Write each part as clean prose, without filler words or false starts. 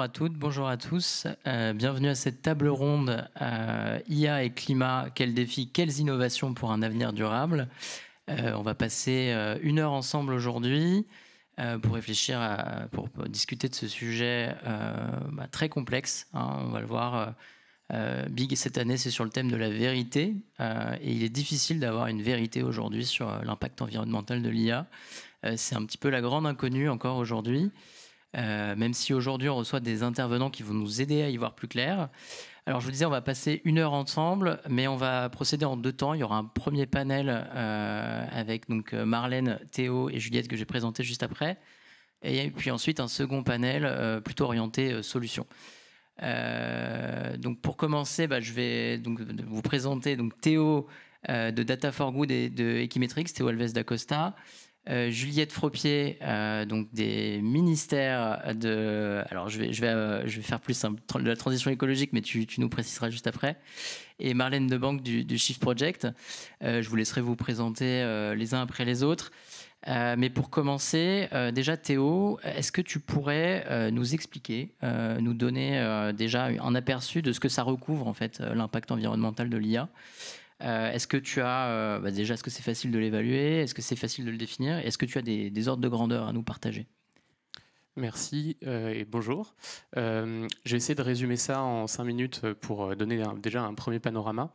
toutes, bonjour à tous. Bienvenue à cette table ronde IA et climat, quels défis, quelles innovations pour un avenir durable. On va passer 1 heure ensemble aujourd'hui pour réfléchir, pour discuter de ce sujet très complexe. On va le voir, Big cette année, c'est sur le thème de la vérité. Et il est difficile d'avoir une vérité aujourd'hui sur l'impact environnemental de l'IA. C'est un petit peu la grande inconnue encore aujourd'hui. Même si aujourd'hui on reçoit des intervenants qui vont nous aider à y voir plus clair. Alors je vous disais, on va passer 1 heure ensemble, mais on va procéder en 2 temps. Il y aura un premier panel avec donc Marlène, Théo et Juliette que j'ai présenté juste après, et puis ensuite un second panel plutôt orienté solutions. Donc pour commencer, je vais donc vous présenter donc Théo de Data for Good et de Equimetrix, Théo Alves d'Acosta. Juliette Fropier, donc des ministères de... Alors je vais faire plus de la transition écologique, mais tu nous préciseras juste après. Et Marlène Debanque du Shift Project. Je vous laisserai vous présenter les uns après les autres. Mais pour commencer, déjà Théo, est-ce que tu pourrais nous expliquer, nous donner déjà un aperçu de ce que ça recouvre en fait, l'impact environnemental de l'IA? Est-ce que tu as, déjà, est-ce que c'est facile de l'évaluer? Est-ce que c'est facile de le définir? Est-ce que tu as des ordres de grandeur à nous partager? Merci et bonjour. Je vais essayer de résumer ça en 5 minutes pour donner déjà un premier panorama.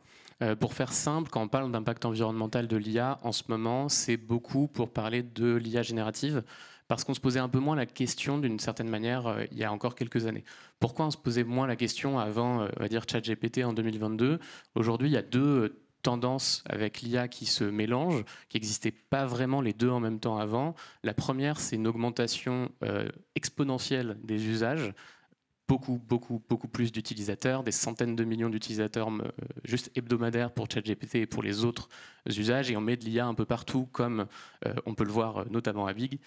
Pour faire simple, quand on parle d'impact environnemental de l'IA, en ce moment, c'est beaucoup pour parler de l'IA générative, parce qu'on se posait un peu moins la question d'une certaine manière il y a encore quelques années. Pourquoi on se posait moins la question avant, on va dire, ChatGPT en 2022? Aujourd'hui, il y a deux tendances avec l'IA qui se mélangent, qui n'existaient pas vraiment les deux en même temps avant. La première, c'est une augmentation exponentielle des usages. Beaucoup plus d'utilisateurs, des centaines de millions d'utilisateurs juste hebdomadaires pour ChatGPT et pour les autres usages, et on met de l'IA un peu partout, comme on peut le voir notamment à Big.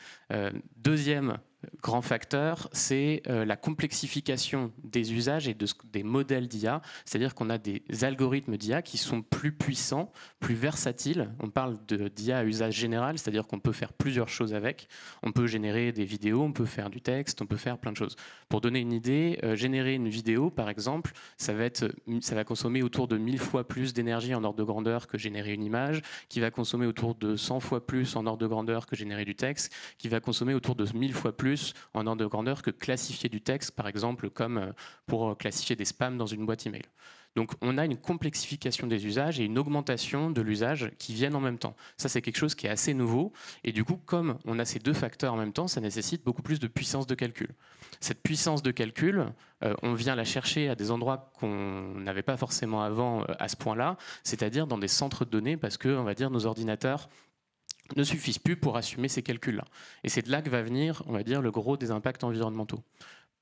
Deuxième grand facteur, c'est la complexification des usages et des modèles d'IA, c'est-à-dire qu'on a des algorithmes d'IA qui sont plus puissants, plus versatiles. On parle d'IA à usage général, c'est-à-dire qu'on peut faire plusieurs choses avec. On peut générer des vidéos, on peut faire du texte, on peut faire plein de choses. Pour donner une idée, générer une vidéo, par exemple, ça va consommer autour de 1000 fois plus d'énergie en ordre de grandeur que générer une image, qui va consommer autour de 100 fois plus en ordre de grandeur que générer du texte, qui va consommer autour de 1000 fois plus en ordre de grandeur que classifier du texte, par exemple, comme pour classifier des spams dans une boîte email. Donc on a une complexification des usages et une augmentation de l'usage qui viennent en même temps. Ça, c'est quelque chose qui est assez nouveau. Et du coup, comme on a ces deux facteurs en même temps, ça nécessite beaucoup plus de puissance de calcul. Cette puissance de calcul, on vient la chercher à des endroits qu'on n'avait pas forcément avant à ce point-là, c'est-à-dire dans des centres de données, parce que, on va dire, nos ordinateurs ne suffisent plus pour assumer ces calculs-là. Et c'est de là que va venir, on va dire, le gros des impacts environnementaux.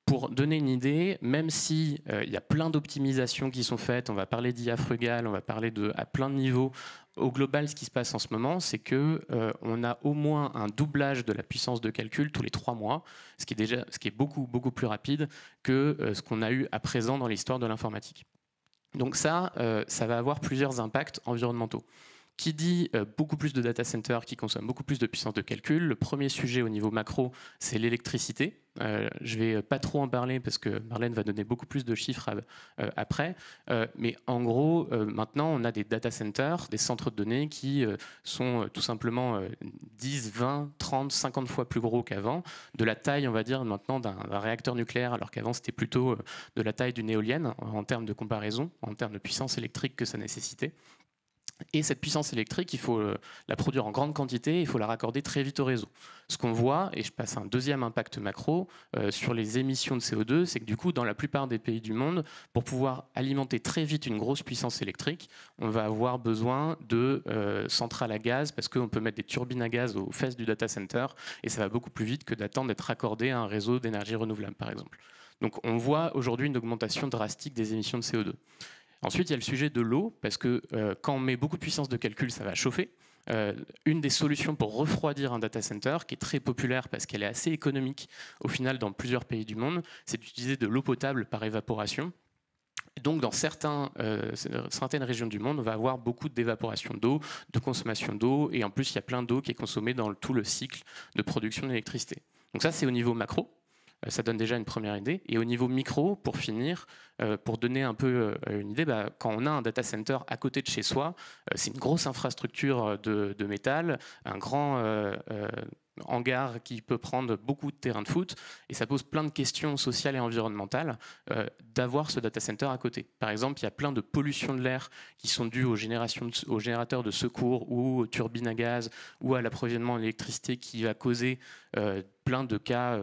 Pour donner une idée, même si il y a plein d'optimisations qui sont faites, on va parler d'IA frugale, on va parler à plein de niveaux, au global, ce qui se passe en ce moment, c'est qu'on a au moins un doublage de la puissance de calcul tous les 3 mois, ce qui est beaucoup plus rapide que ce qu'on a eu à présent dans l'histoire de l'informatique. Donc ça va avoir plusieurs impacts environnementaux. Qui dit beaucoup plus de data centers qui consomment beaucoup plus de puissance de calcul. Le premier sujet au niveau macro, c'est l'électricité. Je ne vais pas trop en parler parce que Marlène va donner beaucoup plus de chiffres après. Mais en gros, maintenant, on a des data centers, des centres de données qui sont tout simplement 10, 20, 30, 50 fois plus gros qu'avant. De la taille, on va dire, maintenant d'un réacteur nucléaire, alors qu'avant, c'était plutôt de la taille d'une éolienne en termes de comparaison, en termes de puissance électrique que ça nécessitait. Et cette puissance électrique, il faut la produire en grande quantité, il faut la raccorder très vite au réseau. Ce qu'on voit, et je passe à un deuxième impact macro, sur les émissions de CO2, c'est que du coup, dans la plupart des pays du monde, pour pouvoir alimenter très vite une grosse puissance électrique, on va avoir besoin de centrales à gaz, parce qu'on peut mettre des turbines à gaz aux fesses du data center, et ça va beaucoup plus vite que d'attendre d'être raccordé à un réseau d'énergie renouvelable, par exemple. Donc on voit aujourd'hui une augmentation drastique des émissions de CO2. Ensuite, il y a le sujet de l'eau, parce que quand on met beaucoup de puissance de calcul, ça va chauffer. Une des solutions pour refroidir un data center, qui est très populaire parce qu'elle est assez économique au final dans plusieurs pays du monde, c'est d'utiliser de l'eau potable par évaporation. Donc dans certaines régions du monde, on va avoir beaucoup d'évaporation d'eau, de consommation d'eau, et en plus il y a plein d'eau qui est consommée dans tout le cycle de production d'électricité. Donc ça c'est au niveau macro. Ça donne déjà une première idée. Et au niveau micro, pour finir, pour donner un peu une idée, quand on a un data center à côté de chez soi, c'est une grosse infrastructure de métal, un grand hangar qui peut prendre beaucoup de terrains de foot, et ça pose plein de questions sociales et environnementales d'avoir ce data center à côté. Par exemple, il y a plein de pollutions de l'air qui sont dues aux générateurs de secours ou aux turbines à gaz ou à l'approvisionnement en électricité qui va causer plein de cas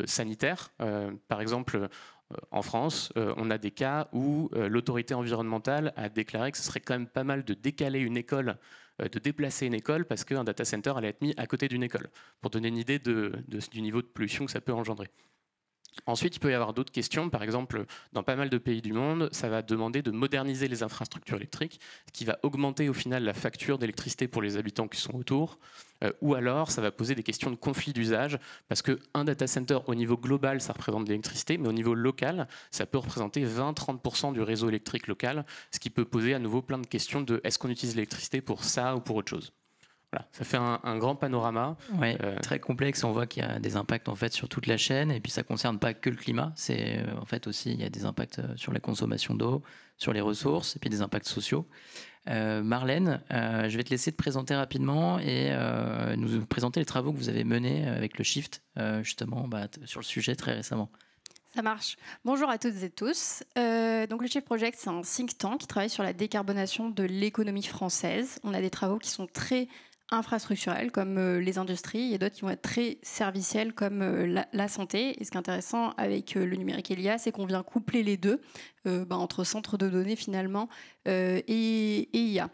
sanitaires. Par exemple, en France, on a des cas où l'autorité environnementale a déclaré que ce serait quand même pas mal de décaler une école, de déplacer une école parce qu'un data center allait être mis à côté d'une école, pour donner une idée du niveau de pollution que ça peut engendrer. Ensuite, il peut y avoir d'autres questions. Par exemple, dans pas mal de pays du monde, ça va demander de moderniser les infrastructures électriques, ce qui va augmenter au final la facture d'électricité pour les habitants qui sont autour. Ou alors, ça va poser des questions de conflit d'usage, parce qu'un data center, au niveau global, ça représente de l'électricité, mais au niveau local, ça peut représenter 20-30% du réseau électrique local, ce qui peut poser à nouveau plein de questions de est-ce qu'on utilise l'électricité pour ça ou pour autre chose. Voilà, ça fait un grand panorama. Ouais, très complexe. On voit qu'il y a des impacts en fait sur toute la chaîne, et puis ça concerne pas que le climat. C'est en fait aussi il y a des impacts sur la consommation d'eau, sur les ressources, et puis des impacts sociaux. Marlène, je vais te laisser te présenter rapidement et nous présenter les travaux que vous avez menés avec le Shift justement sur le sujet très récemment. Ça marche. Bonjour à toutes et tous. Donc le Shift Project, c'est un think tank qui travaille sur la décarbonation de l'économie française. On a des travaux qui sont très infrastructurels comme les industries et d'autres qui vont être très serviciels comme la santé. Et ce qui est intéressant avec le numérique et l'IA, c'est qu'on vient coupler les deux entre centres de données finalement et IA.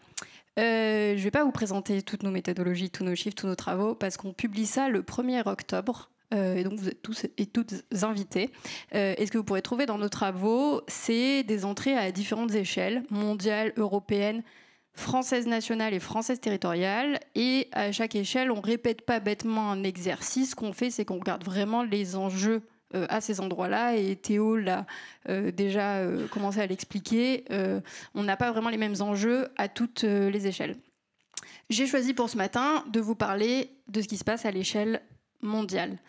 Je ne vais pas vous présenter toutes nos méthodologies, tous nos chiffres, tous nos travaux parce qu'on publie ça le 1er octobre. Et donc vous êtes tous et toutes invités. Et ce que vous pourrez trouver dans nos travaux, c'est des entrées à différentes échelles, mondiales, européennes, française nationale et française territoriale. Et à chaque échelle, on ne répète pas bêtement un exercice. Ce qu'on fait, c'est qu'on regarde vraiment les enjeux à ces endroits-là. Et Théo l'a déjà commencé à l'expliquer. On n'a pas vraiment les mêmes enjeux à toutes les échelles. J'ai choisi pour ce matin de vous parler de ce qui se passe à l'échelle mondiale.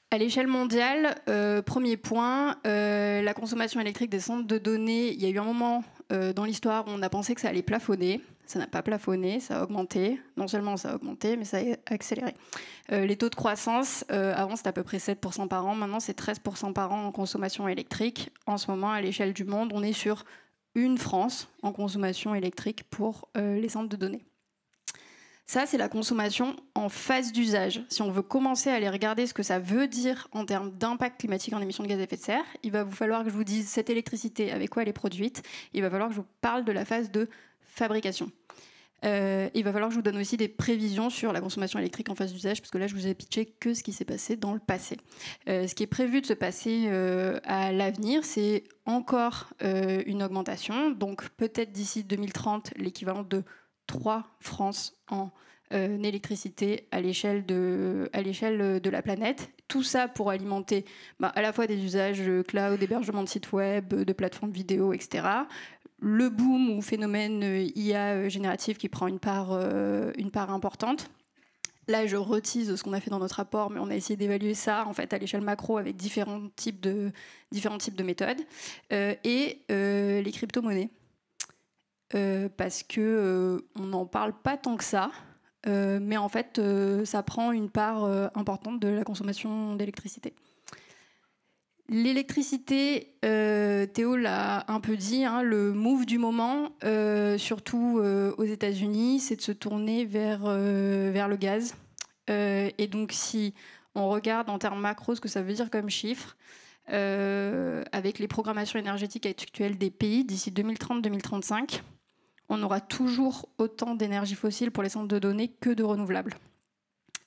À l'échelle mondiale, premier point, la consommation électrique des centres de données. Il y a eu un moment dans l'histoire où on a pensé que ça allait plafonner. Ça n'a pas plafonné, ça a augmenté. Non seulement ça a augmenté, mais ça a accéléré. Les taux de croissance, avant c'était à peu près 7% par an, maintenant c'est 13% par an en consommation électrique. En ce moment, à l'échelle du monde, on est sur une France en consommation électrique pour les centres de données. Ça, c'est la consommation en phase d'usage. Si on veut commencer à aller regarder ce que ça veut dire en termes d'impact climatique en émissions de gaz à effet de serre, il va vous falloir que je vous dise cette électricité, avec quoi elle est produite. Il va falloir que je vous parle de la phase de fabrication. Il va falloir que je vous donne aussi des prévisions sur la consommation électrique en phase d'usage, parce que là, je vous ai pitché que ce qui s'est passé dans le passé. Ce qui est prévu de se passer à l'avenir, c'est encore une augmentation. Donc peut-être d'ici 2030, l'équivalent de 3 France en électricité à l'échelle de la planète. Tout ça pour alimenter à la fois des usages cloud, d'hébergement de sites web, de plateformes vidéo, etc. Le boom ou phénomène IA génératif qui prend une part importante. Là, je retise ce qu'on a fait dans notre rapport, mais on a essayé d'évaluer ça en fait à l'échelle macro avec différents types de méthodes. Et les crypto-monnaies. Parce que on n'en parle pas tant que ça, mais en fait, ça prend une part importante de la consommation d'électricité. L'électricité, Théo l'a un peu dit, le move du moment, surtout aux États-Unis, c'est de se tourner vers le gaz. Et donc, si on regarde en termes macro ce que ça veut dire comme chiffre, avec les programmations énergétiques actuelles des pays, d'ici 2030-2035, on aura toujours autant d'énergie fossile pour les centres de données que de renouvelables.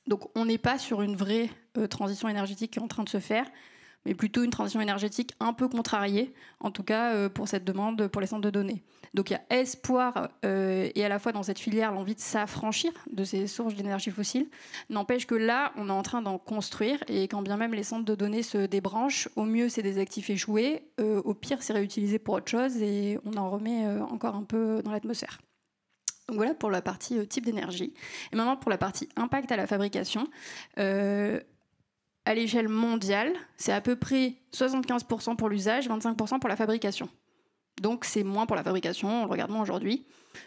Donc on n'est pas sur une vraie transition énergétique qui est en train de se faire, mais plutôt une transition énergétique un peu contrariée, en tout cas pour cette demande pour les centres de données. Donc il y a espoir et à la fois dans cette filière l'envie de s'affranchir de ces sources d'énergie fossile. N'empêche que là, on est en train d'en construire et quand bien même les centres de données se débranchent, au mieux c'est des actifs échoués, au pire c'est réutilisé pour autre chose et on en remet encore un peu dans l'atmosphère. Donc voilà pour la partie type d'énergie. Et maintenant pour la partie impact à la fabrication. à l'échelle mondiale, c'est à peu près 75% pour l'usage, 25% pour la fabrication. Donc c'est moins pour la fabrication, on le regarde moins aujourd'hui.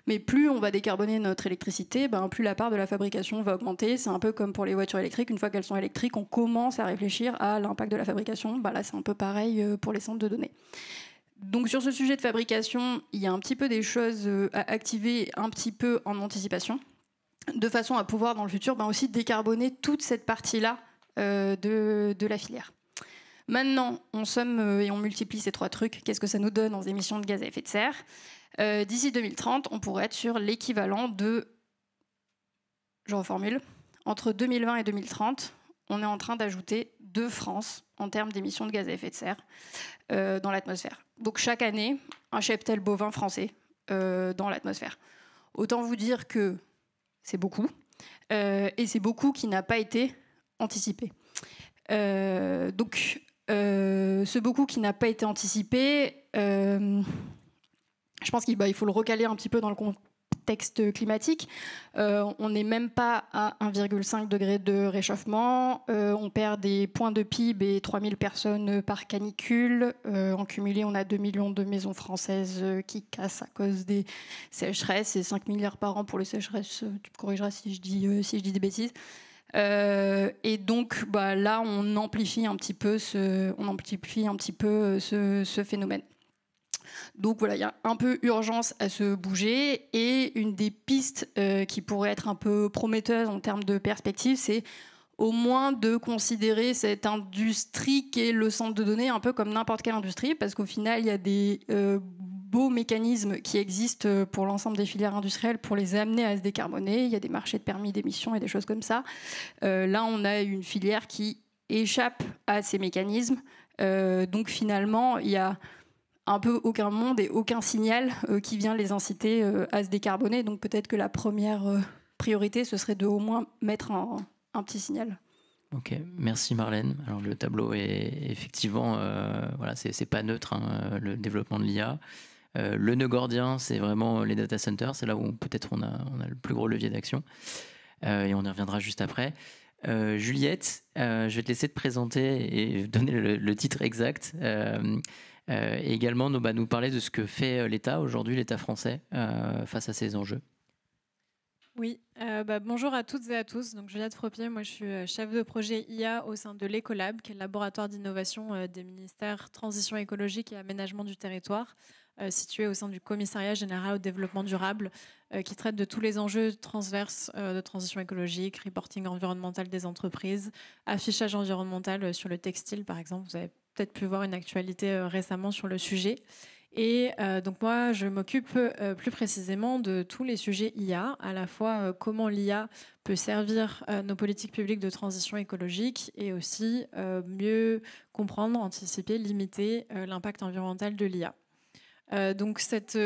Mais plus on va décarboner notre électricité, plus la part de la fabrication va augmenter. C'est un peu comme pour les voitures électriques. Une fois qu'elles sont électriques, on commence à réfléchir à l'impact de la fabrication. Là, c'est un peu pareil pour les centres de données. Donc sur ce sujet de fabrication, il y a un petit peu des choses à activer un petit peu en anticipation, de façon à pouvoir dans le futur aussi décarboner toute cette partie-là de la filière. Maintenant, on somme et on multiplie ces 3 trucs. Qu'est-ce que ça nous donne en émissions de gaz à effet de serre ? D'ici 2030, on pourrait être sur l'équivalent de... Je reformule. Entre 2020 et 2030, on est en train d'ajouter 2 France en termes d'émissions de gaz à effet de serre dans l'atmosphère. Donc chaque année, un cheptel bovin français dans l'atmosphère. Autant vous dire que c'est beaucoup. Et c'est beaucoup qui n'a pas été anticipé. Donc, ce beaucoup qui n'a pas été anticipé, je pense qu'il faut le recaler un petit peu dans le contexte climatique. On n'est même pas à 1,5 degré de réchauffement. On perd des points de PIB et 3000 personnes par canicule. En cumulé, on a 2 millions de maisons françaises qui cassent à cause des sécheresses et 5 milliards par an pour les sécheresses. Tu me corrigeras si je dis des bêtises. Et donc là, on amplifie un petit peu ce phénomène. Donc voilà, il y a un peu urgence à se bouger. Et une des pistes qui pourrait être un peu prometteuse en termes de perspective, c'est au moins de considérer cette industrie qui est le centre de données un peu comme n'importe quelle industrie, parce qu'au final, il y a des beaux mécanismes qui existent pour l'ensemble des filières industrielles pour les amener à se décarboner. Il y a des marchés de permis d'émission et des choses comme ça. Là, on a une filière qui échappe à ces mécanismes. Donc finalement, il y a un peu aucun monde et aucun signal qui vient les inciter à se décarboner. Donc peut-être que la première priorité, ce serait de au moins mettre un petit signal. Ok, merci Marlène. Alors le tableau est effectivement, c'est pas neutre, le développement de l'IA. Le nœud gordien, c'est vraiment les data centers, c'est là où peut-être on a le plus gros levier d'action. Et on y reviendra juste après. Juliette, je vais te laisser te présenter et donner le titre exact. Et également nous parler de ce que fait l'État aujourd'hui, l'État français, face à ces enjeux. Oui, bonjour à toutes et à tous. Donc, Juliette Fropier, moi je suis chef de projet IA au sein de l'Ecolab, qui est le laboratoire d'innovation des ministères Transition écologique et aménagement du territoire, situé au sein du Commissariat général au développement durable, qui traite de tous les enjeux transverses de transition écologique, reporting environnemental des entreprises, affichage environnemental sur le textile, par exemple. Vous avez peut-être pu voir une actualité récemment sur le sujet. Et donc moi, je m'occupe plus précisément de tous les sujets IA, à la fois comment l'IA peut servir nos politiques publiques de transition écologique et aussi mieux comprendre, anticiper, limiter l'impact environnemental de l'IA. Donc cette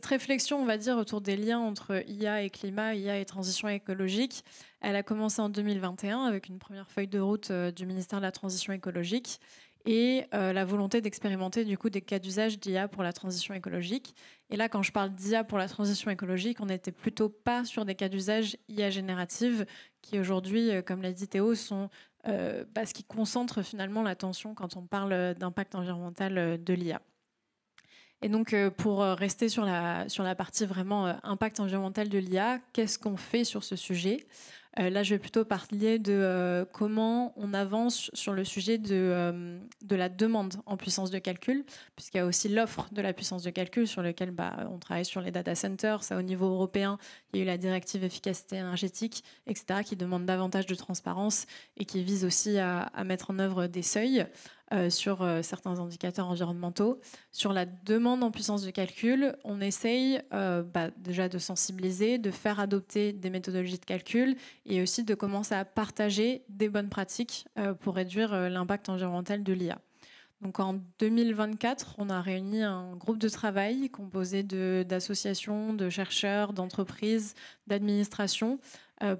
réflexion, on va dire, autour des liens entre IA et climat, IA et transition écologique, elle a commencé en 2021 avec une première feuille de route du ministère de la Transition écologique et la volonté d'expérimenter du coup des cas d'usage d'IA pour la transition écologique. Et là, quand je parle d'IA pour la transition écologique, on n'était plutôt pas sur des cas d'usage IA générative qui aujourd'hui, comme l'a dit Théo, sont ce qui concentre finalement l'attention quand on parle d'impact environnemental de l'IA. Et donc, pour rester sur la partie vraiment impact environnemental de l'IA, qu'est-ce qu'on fait sur ce sujet ? Là, je vais plutôt parler de comment on avance sur le sujet de la demande en puissance de calcul, puisqu'il y a aussi l'offre de la puissance de calcul sur lequel on travaille sur les data centers. Ça, au niveau européen, il y a eu la directive efficacité énergétique, etc., qui demande davantage de transparence et qui vise aussi à mettre en œuvre des seuils sur certains indicateurs environnementaux. Sur la demande en puissance de calcul, on essaye déjà de sensibiliser, de faire adopter des méthodologies de calcul et aussi de commencer à partager des bonnes pratiques pour réduire l'impact environnemental de l'IA. Donc en 2024, on a réuni un groupe de travail composé d'associations, de chercheurs, d'entreprises, d'administrations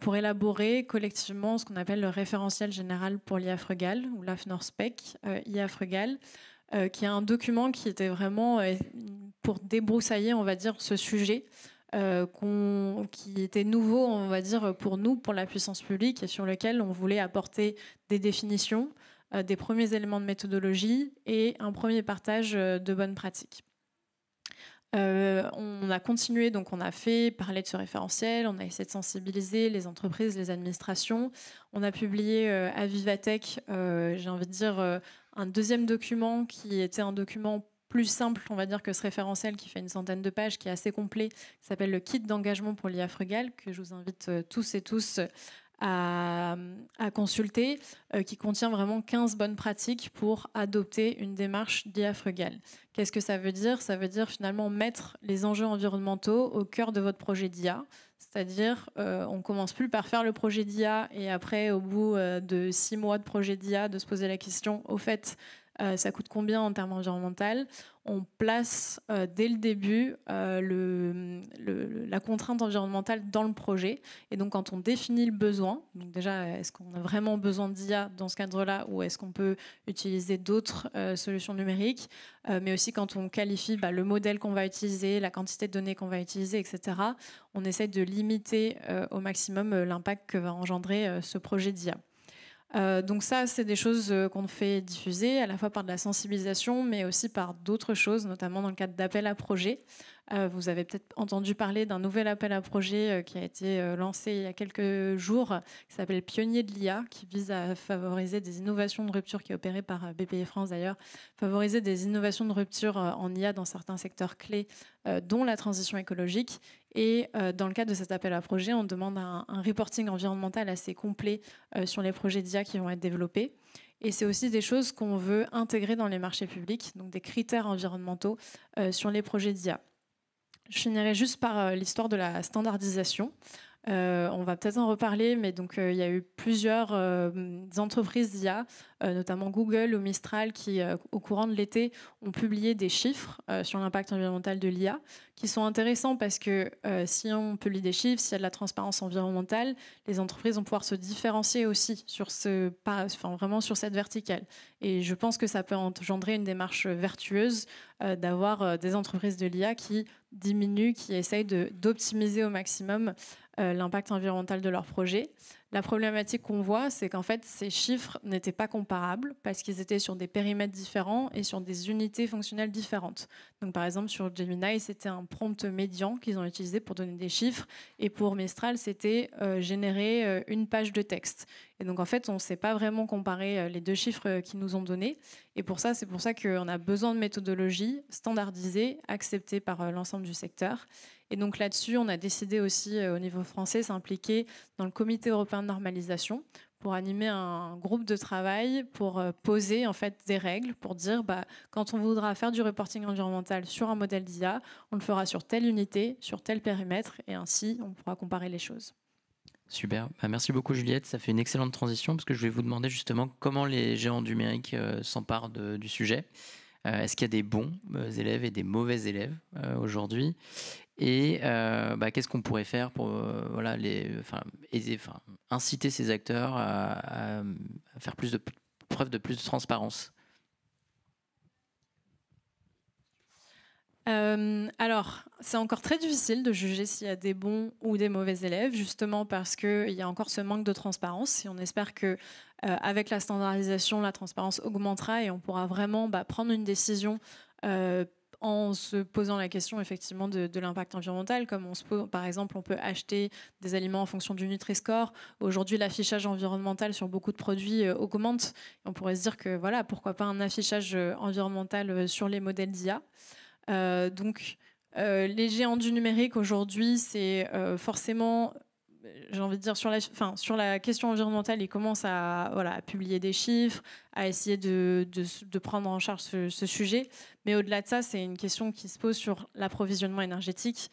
pour élaborer collectivement ce qu'on appelle le référentiel général pour l'IA frugale, ou l'AFNOR-SPEC IA frugale, qui est un document qui était vraiment pour débroussailler, on va dire, ce sujet qui était nouveau, on va dire, pour nous, pour la puissance publique, et sur lequel on voulait apporter des définitions, des premiers éléments de méthodologie et un premier partage de bonnes pratiques. On a continué, donc on a fait parler de ce référentiel, on a essayé de sensibiliser les entreprises, les administrations. On a publié à Vivatech, j'ai envie de dire, un deuxième document qui était un document plus simple, on va dire, que ce référentiel qui fait une centaine de pages, qui est assez complet, qui s'appelle le Kit d'engagement pour l'IA frugale, que je vous invite tous et tous à consulter, qui contient vraiment 15 bonnes pratiques pour adopter une démarche d'IA frugale. Qu'est-ce que ça veut dire? Ça veut dire finalement mettre les enjeux environnementaux au cœur de votre projet d'IA. C'est-à-dire, on ne commence plus par faire le projet d'IA et après, au bout de 6 mois de projet d'IA, de se poser la question, au fait, ça coûte combien en termes environnementaux? On place dès le début la contrainte environnementale dans le projet. Et donc, quand on définit le besoin, donc déjà, est-ce qu'on a vraiment besoin d'IA dans ce cadre-là ou est-ce qu'on peut utiliser d'autres solutions numériques, mais aussi quand on qualifie le modèle qu'on va utiliser, la quantité de données qu'on va utiliser, etc., on essaie de limiter au maximum l'impact que va engendrer ce projet d'IA. Donc ça, c'est des choses qu'on fait diffuser, à la fois par de la sensibilisation, mais aussi par d'autres choses, notamment dans le cadre d'appels à projets. Vous avez peut-être entendu parler d'un nouvel appel à projet qui a été lancé il y a quelques jours, qui s'appelle Pionnier de l'IA, qui vise à favoriser des innovations de rupture, qui est opéré par BPI France d'ailleurs, favoriser des innovations de rupture en IA dans certains secteurs clés, dont la transition écologique. Et dans le cadre de cet appel à projet, on demande un reporting environnemental assez complet sur les projets d'IA qui vont être développés. Et c'est aussi des choses qu'on veut intégrer dans les marchés publics, donc des critères environnementaux sur les projets d'IA. Je finirai juste par l'histoire de la standardisation. On va peut-être en reparler, mais donc il y a eu plusieurs entreprises d'IA, notamment Google ou Mistral, qui au courant de l'été ont publié des chiffres sur l'impact environnemental de l'IA, qui sont intéressants parce que si on publie des chiffres, s'il y a de la transparence environnementale, les entreprises vont pouvoir se différencier aussi sur vraiment sur cette verticale. Et je pense que ça peut engendrer une démarche vertueuse d'avoir des entreprises de l'IA qui diminuent, qui essayent d'optimiser au maximum l'impact environnemental de leur projet. La problématique qu'on voit, c'est qu'en fait, ces chiffres n'étaient pas comparables parce qu'ils étaient sur des périmètres différents et sur des unités fonctionnelles différentes. Donc, par exemple, sur Gemini, c'était un prompt médian qu'ils ont utilisé pour donner des chiffres. Et pour Mistral, c'était générer une page de texte. Et donc, en fait, on ne sait pas vraiment comparer les deux chiffres qu'ils nous ont donnés. Et c'est pour ça qu'on a besoin de méthodologies standardisées, acceptées par l'ensemble du secteur. Et donc là-dessus, on a décidé aussi au niveau français s'impliquer dans le comité européen de normalisation pour animer un groupe de travail, pour poser en fait des règles, pour dire quand on voudra faire du reporting environnemental sur un modèle d'IA, on le fera sur telle unité, sur tel périmètre, et ainsi on pourra comparer les choses. Super, merci beaucoup Juliette, ça fait une excellente transition parce que je vais vous demander justement comment les géants du numérique s'emparent du sujet. Est-ce qu'il y a des bons élèves et des mauvais élèves aujourd'hui? Et qu'est-ce qu'on pourrait faire pour inciter ces acteurs à faire preuve de plus de transparence? Alors, c'est encore très difficile de juger s'il y a des bons ou des mauvais élèves, justement parce qu'il y a encore ce manque de transparence. Et on espère que avec la standardisation, la transparence augmentera et on pourra vraiment prendre une décision en se posant la question effectivement de l'impact environnemental, comme par exemple, on peut acheter des aliments en fonction du Nutri-Score. Aujourd'hui, l'affichage environnemental sur beaucoup de produits augmente. On pourrait se dire que pourquoi pas un affichage environnemental sur les modèles d'IA. Les géants du numérique aujourd'hui, c'est forcément, j'ai envie de dire, sur la question environnementale, ils commencent à publier des chiffres, à essayer de prendre en charge ce sujet. Mais au-delà de ça, c'est une question qui se pose sur l'approvisionnement énergétique.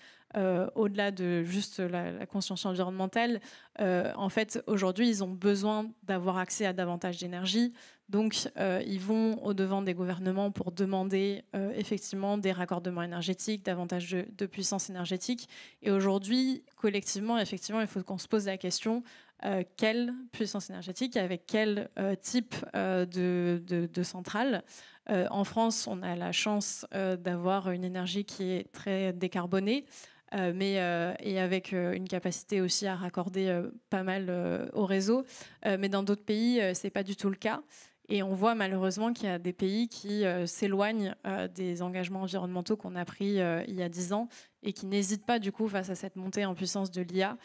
Au-delà de juste la conscience environnementale, en fait, aujourd'hui, ils ont besoin d'avoir accès à davantage d'énergie. Donc, ils vont au-devant des gouvernements pour demander effectivement des raccordements énergétiques, davantage de puissance énergétique. Et aujourd'hui, collectivement, effectivement, il faut qu'on se pose la question quelle puissance énergétique, avec quel type de centrale. En France, on a la chance d'avoir une énergie qui est très décarbonée. et avec une capacité aussi à raccorder pas mal au réseau. Mais dans d'autres pays, ce n'est pas du tout le cas. Et on voit malheureusement qu'il y a des pays qui s'éloignent des engagements environnementaux qu'on a pris il y a 10 ans et qui n'hésitent pas, du coup, face à cette montée en puissance de l'IA,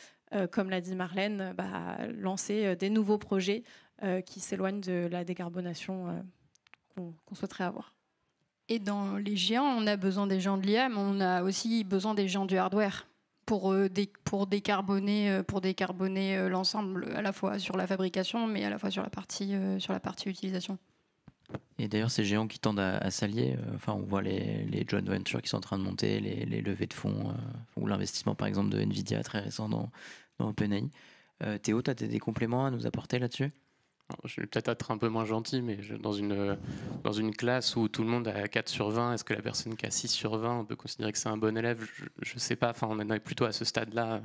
comme l'a dit Marlène, à lancer des nouveaux projets qui s'éloignent de la décarbonation qu'on souhaiterait avoir. Et dans les géants, on a besoin des gens de l'IA, mais on a aussi besoin des gens du hardware pour décarboner l'ensemble, à la fois sur la fabrication, mais à la fois sur la partie utilisation. Et d'ailleurs, ces géants qui tendent à s'allier, on voit les joint ventures qui sont en train de monter, les levées de fonds, ou l'investissement par exemple de Nvidia très récent dans OpenAI. Théo, tu as des compléments à nous apporter là-dessus ? Je vais peut-être être un peu moins gentil, mais dans une classe où tout le monde a 4 sur 20, est-ce que la personne qui a 6 sur 20, on peut considérer que c'est un bon élève ? Je ne sais pas, on est plutôt à ce stade-là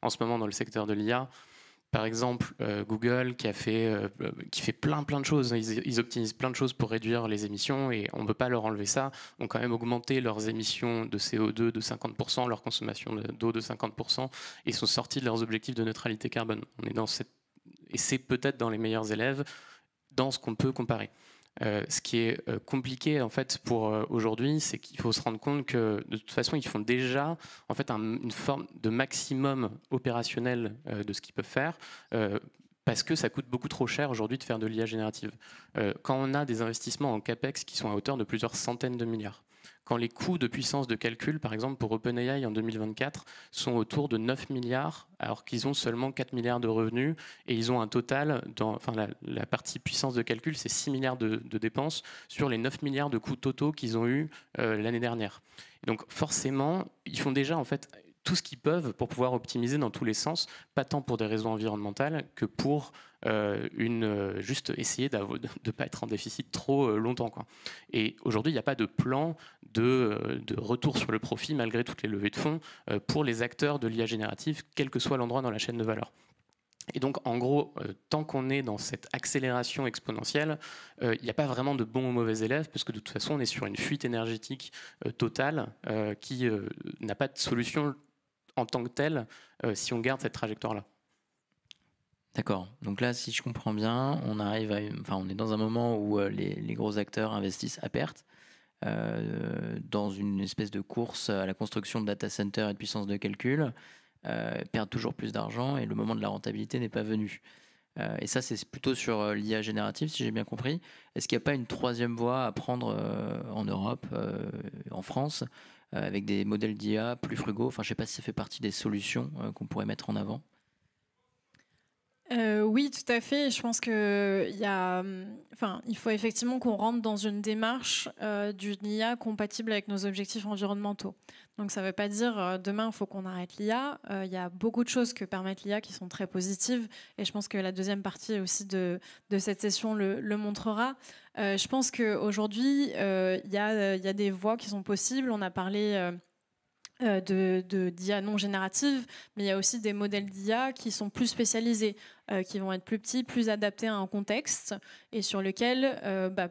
en ce moment dans le secteur de l'IA. Par exemple, Google qui fait plein de choses, ils optimisent plein de choses pour réduire les émissions et on ne peut pas leur enlever ça, ont quand même augmenté leurs émissions de CO2 de 50%, leur consommation d'eau de 50% et sont sortis de leurs objectifs de neutralité carbone. On est dans et c'est peut-être dans les meilleurs élèves dans ce qu'on peut comparer. Ce qui est compliqué en fait pour aujourd'hui, c'est qu'il faut se rendre compte que de toute façon, ils font déjà en fait une forme de maximum opérationnel de ce qu'ils peuvent faire. Parce que ça coûte beaucoup trop cher aujourd'hui de faire de l'IA générative. Quand on a des investissements en CAPEX qui sont à hauteur de plusieurs centaines de milliards, quand les coûts de puissance de calcul, par exemple pour OpenAI en 2024, sont autour de 9 milliards, alors qu'ils ont seulement 4 milliards de revenus, et ils ont un total, la partie puissance de calcul, c'est 6 milliards de dépenses sur les 9 milliards de coûts totaux qu'ils ont eus l'année dernière. Et donc forcément, ils font déjà en fait tout ce qu'ils peuvent pour pouvoir optimiser dans tous les sens, pas tant pour des raisons environnementales que pour juste essayer de ne pas être en déficit trop longtemps, quoi. Et aujourd'hui, il n'y a pas de plan de retour sur le profit malgré toutes les levées de fonds pour les acteurs de l'IA générative, quel que soit l'endroit dans la chaîne de valeur. Et donc, en gros, tant qu'on est dans cette accélération exponentielle, il n'y a pas vraiment de bons ou mauvais élèves, parce que de toute façon, on est sur une fuite énergétique totale qui n'a pas de solution en tant que telle si on garde cette trajectoire-là. D'accord. Donc là, si je comprends bien, on est dans un moment où les gros acteurs investissent à perte dans une espèce de course à la construction de data centers et de puissance de calcul, perdent toujours plus d'argent et le moment de la rentabilité n'est pas venu. Et ça, c'est plutôt sur l'IA générative, si j'ai bien compris. Est-ce qu'il n'y a pas une troisième voie à prendre en Europe, en France, avec des modèles d'IA plus frugaux ? Je ne sais pas si ça fait partie des solutions qu'on pourrait mettre en avant. Oui, tout à fait. Je pense il faut effectivement qu'on rentre dans une démarche d'une IA compatible avec nos objectifs environnementaux. Donc ça ne veut pas dire demain il faut qu'on arrête l'IA. Il y a beaucoup de choses que permettent l'IA qui sont très positives et je pense que la deuxième partie aussi de cette session le montrera. Je pense qu'aujourd'hui il y a des voies qui sont possibles. On a parlé d'IA non générative, mais il y a aussi des modèles d'IA qui sont plus spécialisés, qui vont être plus petits, plus adaptés à un contexte et sur lequel,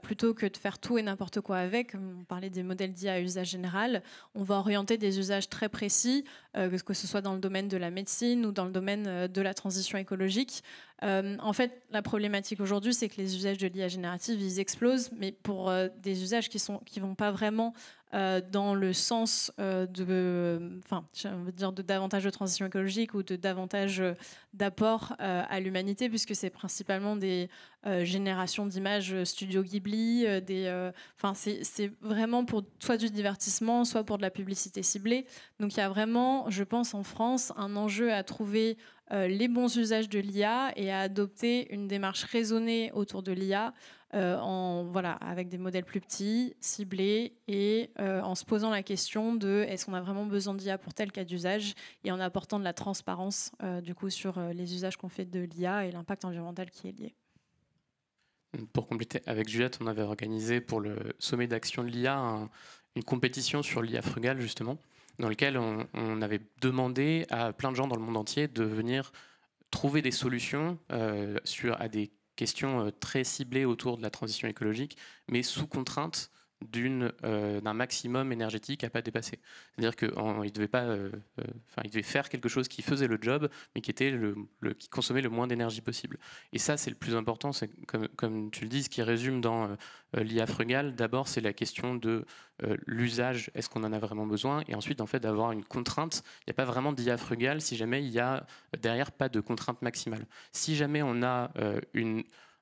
plutôt que de faire tout et n'importe quoi avec, on parlait des modèles d'IA à usage général, on va orienter des usages très précis, que ce soit dans le domaine de la médecine ou dans le domaine de la transition écologique. En fait, la problématique aujourd'hui, c'est que les usages de l'IA générative, ils explosent, mais pour des usages qui vont pas vraiment dans le sens de davantage de transition écologique ou de davantage d'apport à l'humanité, puisque c'est principalement des générations d'images Studio Ghibli, c'est vraiment pour soit du divertissement, soit pour de la publicité ciblée. Donc il y a vraiment, je pense, en France, un enjeu à trouver les bons usages de l'IA et à adopter une démarche raisonnée autour de l'IA avec des modèles plus petits, ciblés et en se posant la question de est-ce qu'on a vraiment besoin d'IA pour tel cas d'usage et en apportant de la transparence du coup sur les usages qu'on fait de l'IA et l'impact environnemental qui est lié. Pour compléter, avec Juliette, on avait organisé pour le sommet d'action de l'IA une compétition sur l'IA frugale justement, dans lequel on avait demandé à plein de gens dans le monde entier de venir trouver des solutions à des questions très ciblées autour de la transition écologique, mais sous contrainte d'un maximum énergétique à pas dépasser. C'est-à-dire qu'il devait faire quelque chose qui faisait le job, mais qui qui consommait le moins d'énergie possible. Et ça, c'est le plus important. C'est comme tu le dis, ce qui résume dans l'IA frugale. D'abord, c'est la question de l'usage. Est-ce qu'on en a vraiment besoin? Et ensuite, en fait, d'avoir une contrainte. Il n'y a pas vraiment d'IA frugale si jamais il y a derrière pas de contrainte maximale. Si jamais on a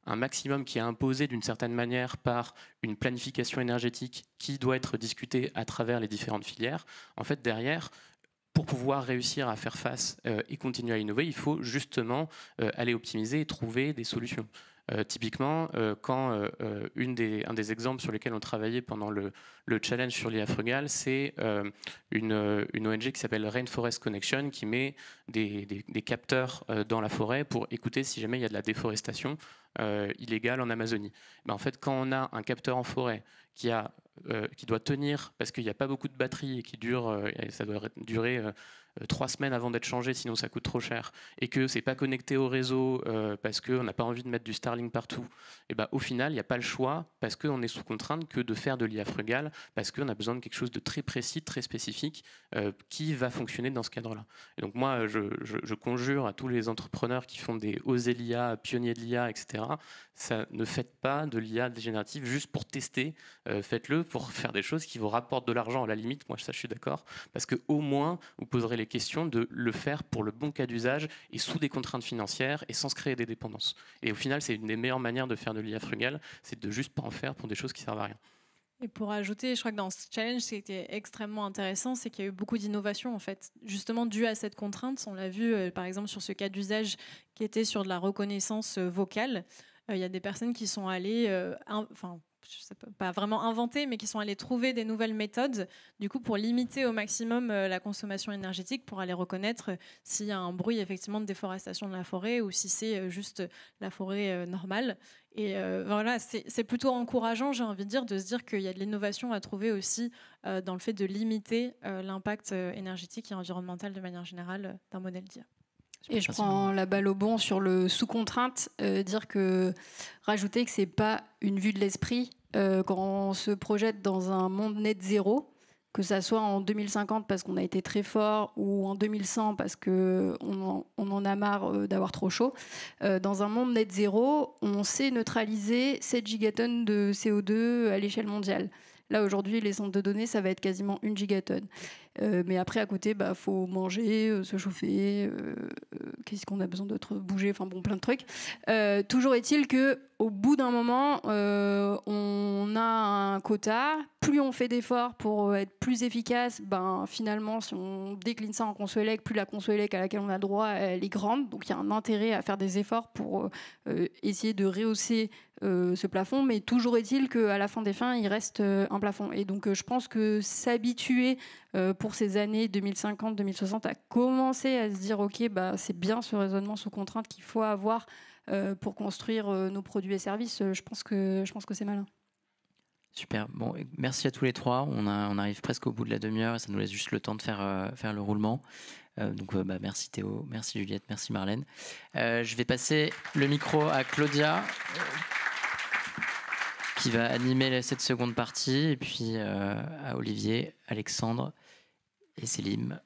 un maximum qui est imposé d'une certaine manière par une planification énergétique qui doit être discutée à travers les différentes filières, en fait, derrière, pour pouvoir réussir à faire face et continuer à innover, il faut justement aller optimiser et trouver des solutions. Typiquement, quand un des exemples sur lesquels on travaillait pendant le challenge sur l'IA frugale, c'est une ONG qui s'appelle Rainforest Connection qui met des capteurs dans la forêt pour écouter si jamais il y a de la déforestation illégale en Amazonie. En fait, quand on a un capteur en forêt qui doit tenir, parce qu'il n'y a pas beaucoup de batterie et ça doit durer 3 semaines avant d'être changé, sinon ça coûte trop cher, et que c'est pas connecté au réseau parce qu'on n'a pas envie de mettre du Starlink partout, et au final, il n'y a pas le choix, parce qu'on est sous contrainte, que de faire de l'IA frugale, parce qu'on a besoin de quelque chose de très précis, très spécifique, qui va fonctionner dans ce cadre-là. Et donc moi, je conjure à tous les entrepreneurs qui font des oser l'IA, pionniers de l'IA, etc., ça, ne faites pas de l'IA générative juste pour tester, faites-le pour faire des choses qui vous rapportent de l'argent à la limite, moi ça je suis d'accord, parce qu'au moins vous poserez les questions de le faire pour le bon cas d'usage et sous des contraintes financières et sans se créer des dépendances. Et au final, c'est une des meilleures manières de faire de l'IA frugale, c'est de juste pas en faire pour des choses qui servent à rien. Et pour ajouter, je crois que dans ce challenge, ce qui était extrêmement intéressant, c'est qu'il y a eu beaucoup d'innovations, en fait, justement dû à cette contrainte. On l'a vu, par exemple, sur ce cas d'usage qui était sur de la reconnaissance vocale. Il y a des personnes qui sont allées, je sais pas vraiment inventer, mais qui sont allés trouver des nouvelles méthodes, du coup, pour limiter au maximum la consommation énergétique, pour aller reconnaître s'il y a un bruit effectivement de déforestation de la forêt ou si c'est juste la forêt normale. Et voilà, c'est plutôt encourageant, j'ai envie de dire, de se dire qu'il y a de l'innovation à trouver aussi dans le fait de limiter l'impact énergétique et environnemental de manière générale d'un modèle d'IA. Et je prends la balle au bon sur le sous-contrainte, rajouter que c'est pas une vue de l'esprit quand on se projette dans un monde net zéro, que ça soit en 2050 parce qu'on a été très fort ou en 2100 parce qu'on en a marre d'avoir trop chaud. Dans un monde net zéro, on sait neutraliser 7 gigatonnes de CO2 à l'échelle mondiale. Là, aujourd'hui, les centres de données, ça va être quasiment 1 gigatonne. Mais après, à côté, faut manger, se chauffer, qu'est-ce qu'on a besoin d'autre, bouger, enfin bon, plein de trucs. Toujours est-il qu'au bout d'un moment, on a un quota. Plus on fait d'efforts pour être plus efficace, finalement, si on décline ça en conso-élec, plus la conso-élec à laquelle on a droit, elle est grande. Donc il y a un intérêt à faire des efforts pour essayer de rehausser ce plafond. Mais toujours est-il qu'à la fin des fins, il reste un plafond. Et donc je pense que s'habituer pour ces années 2050, 2060, à commencer à se dire ok, c'est bien ce raisonnement sous contrainte qu'il faut avoir pour construire nos produits et services. Je pense que c'est malin. Super. Bon, merci à tous les trois. On arrive presque au bout de la demi-heure. Ça nous laisse juste le temps de faire le roulement. Merci Théo, merci Juliette, merci Marlène. Je vais passer le micro à Claudia qui va animer cette seconde partie, et puis à Olivier, Alexandre et Célim.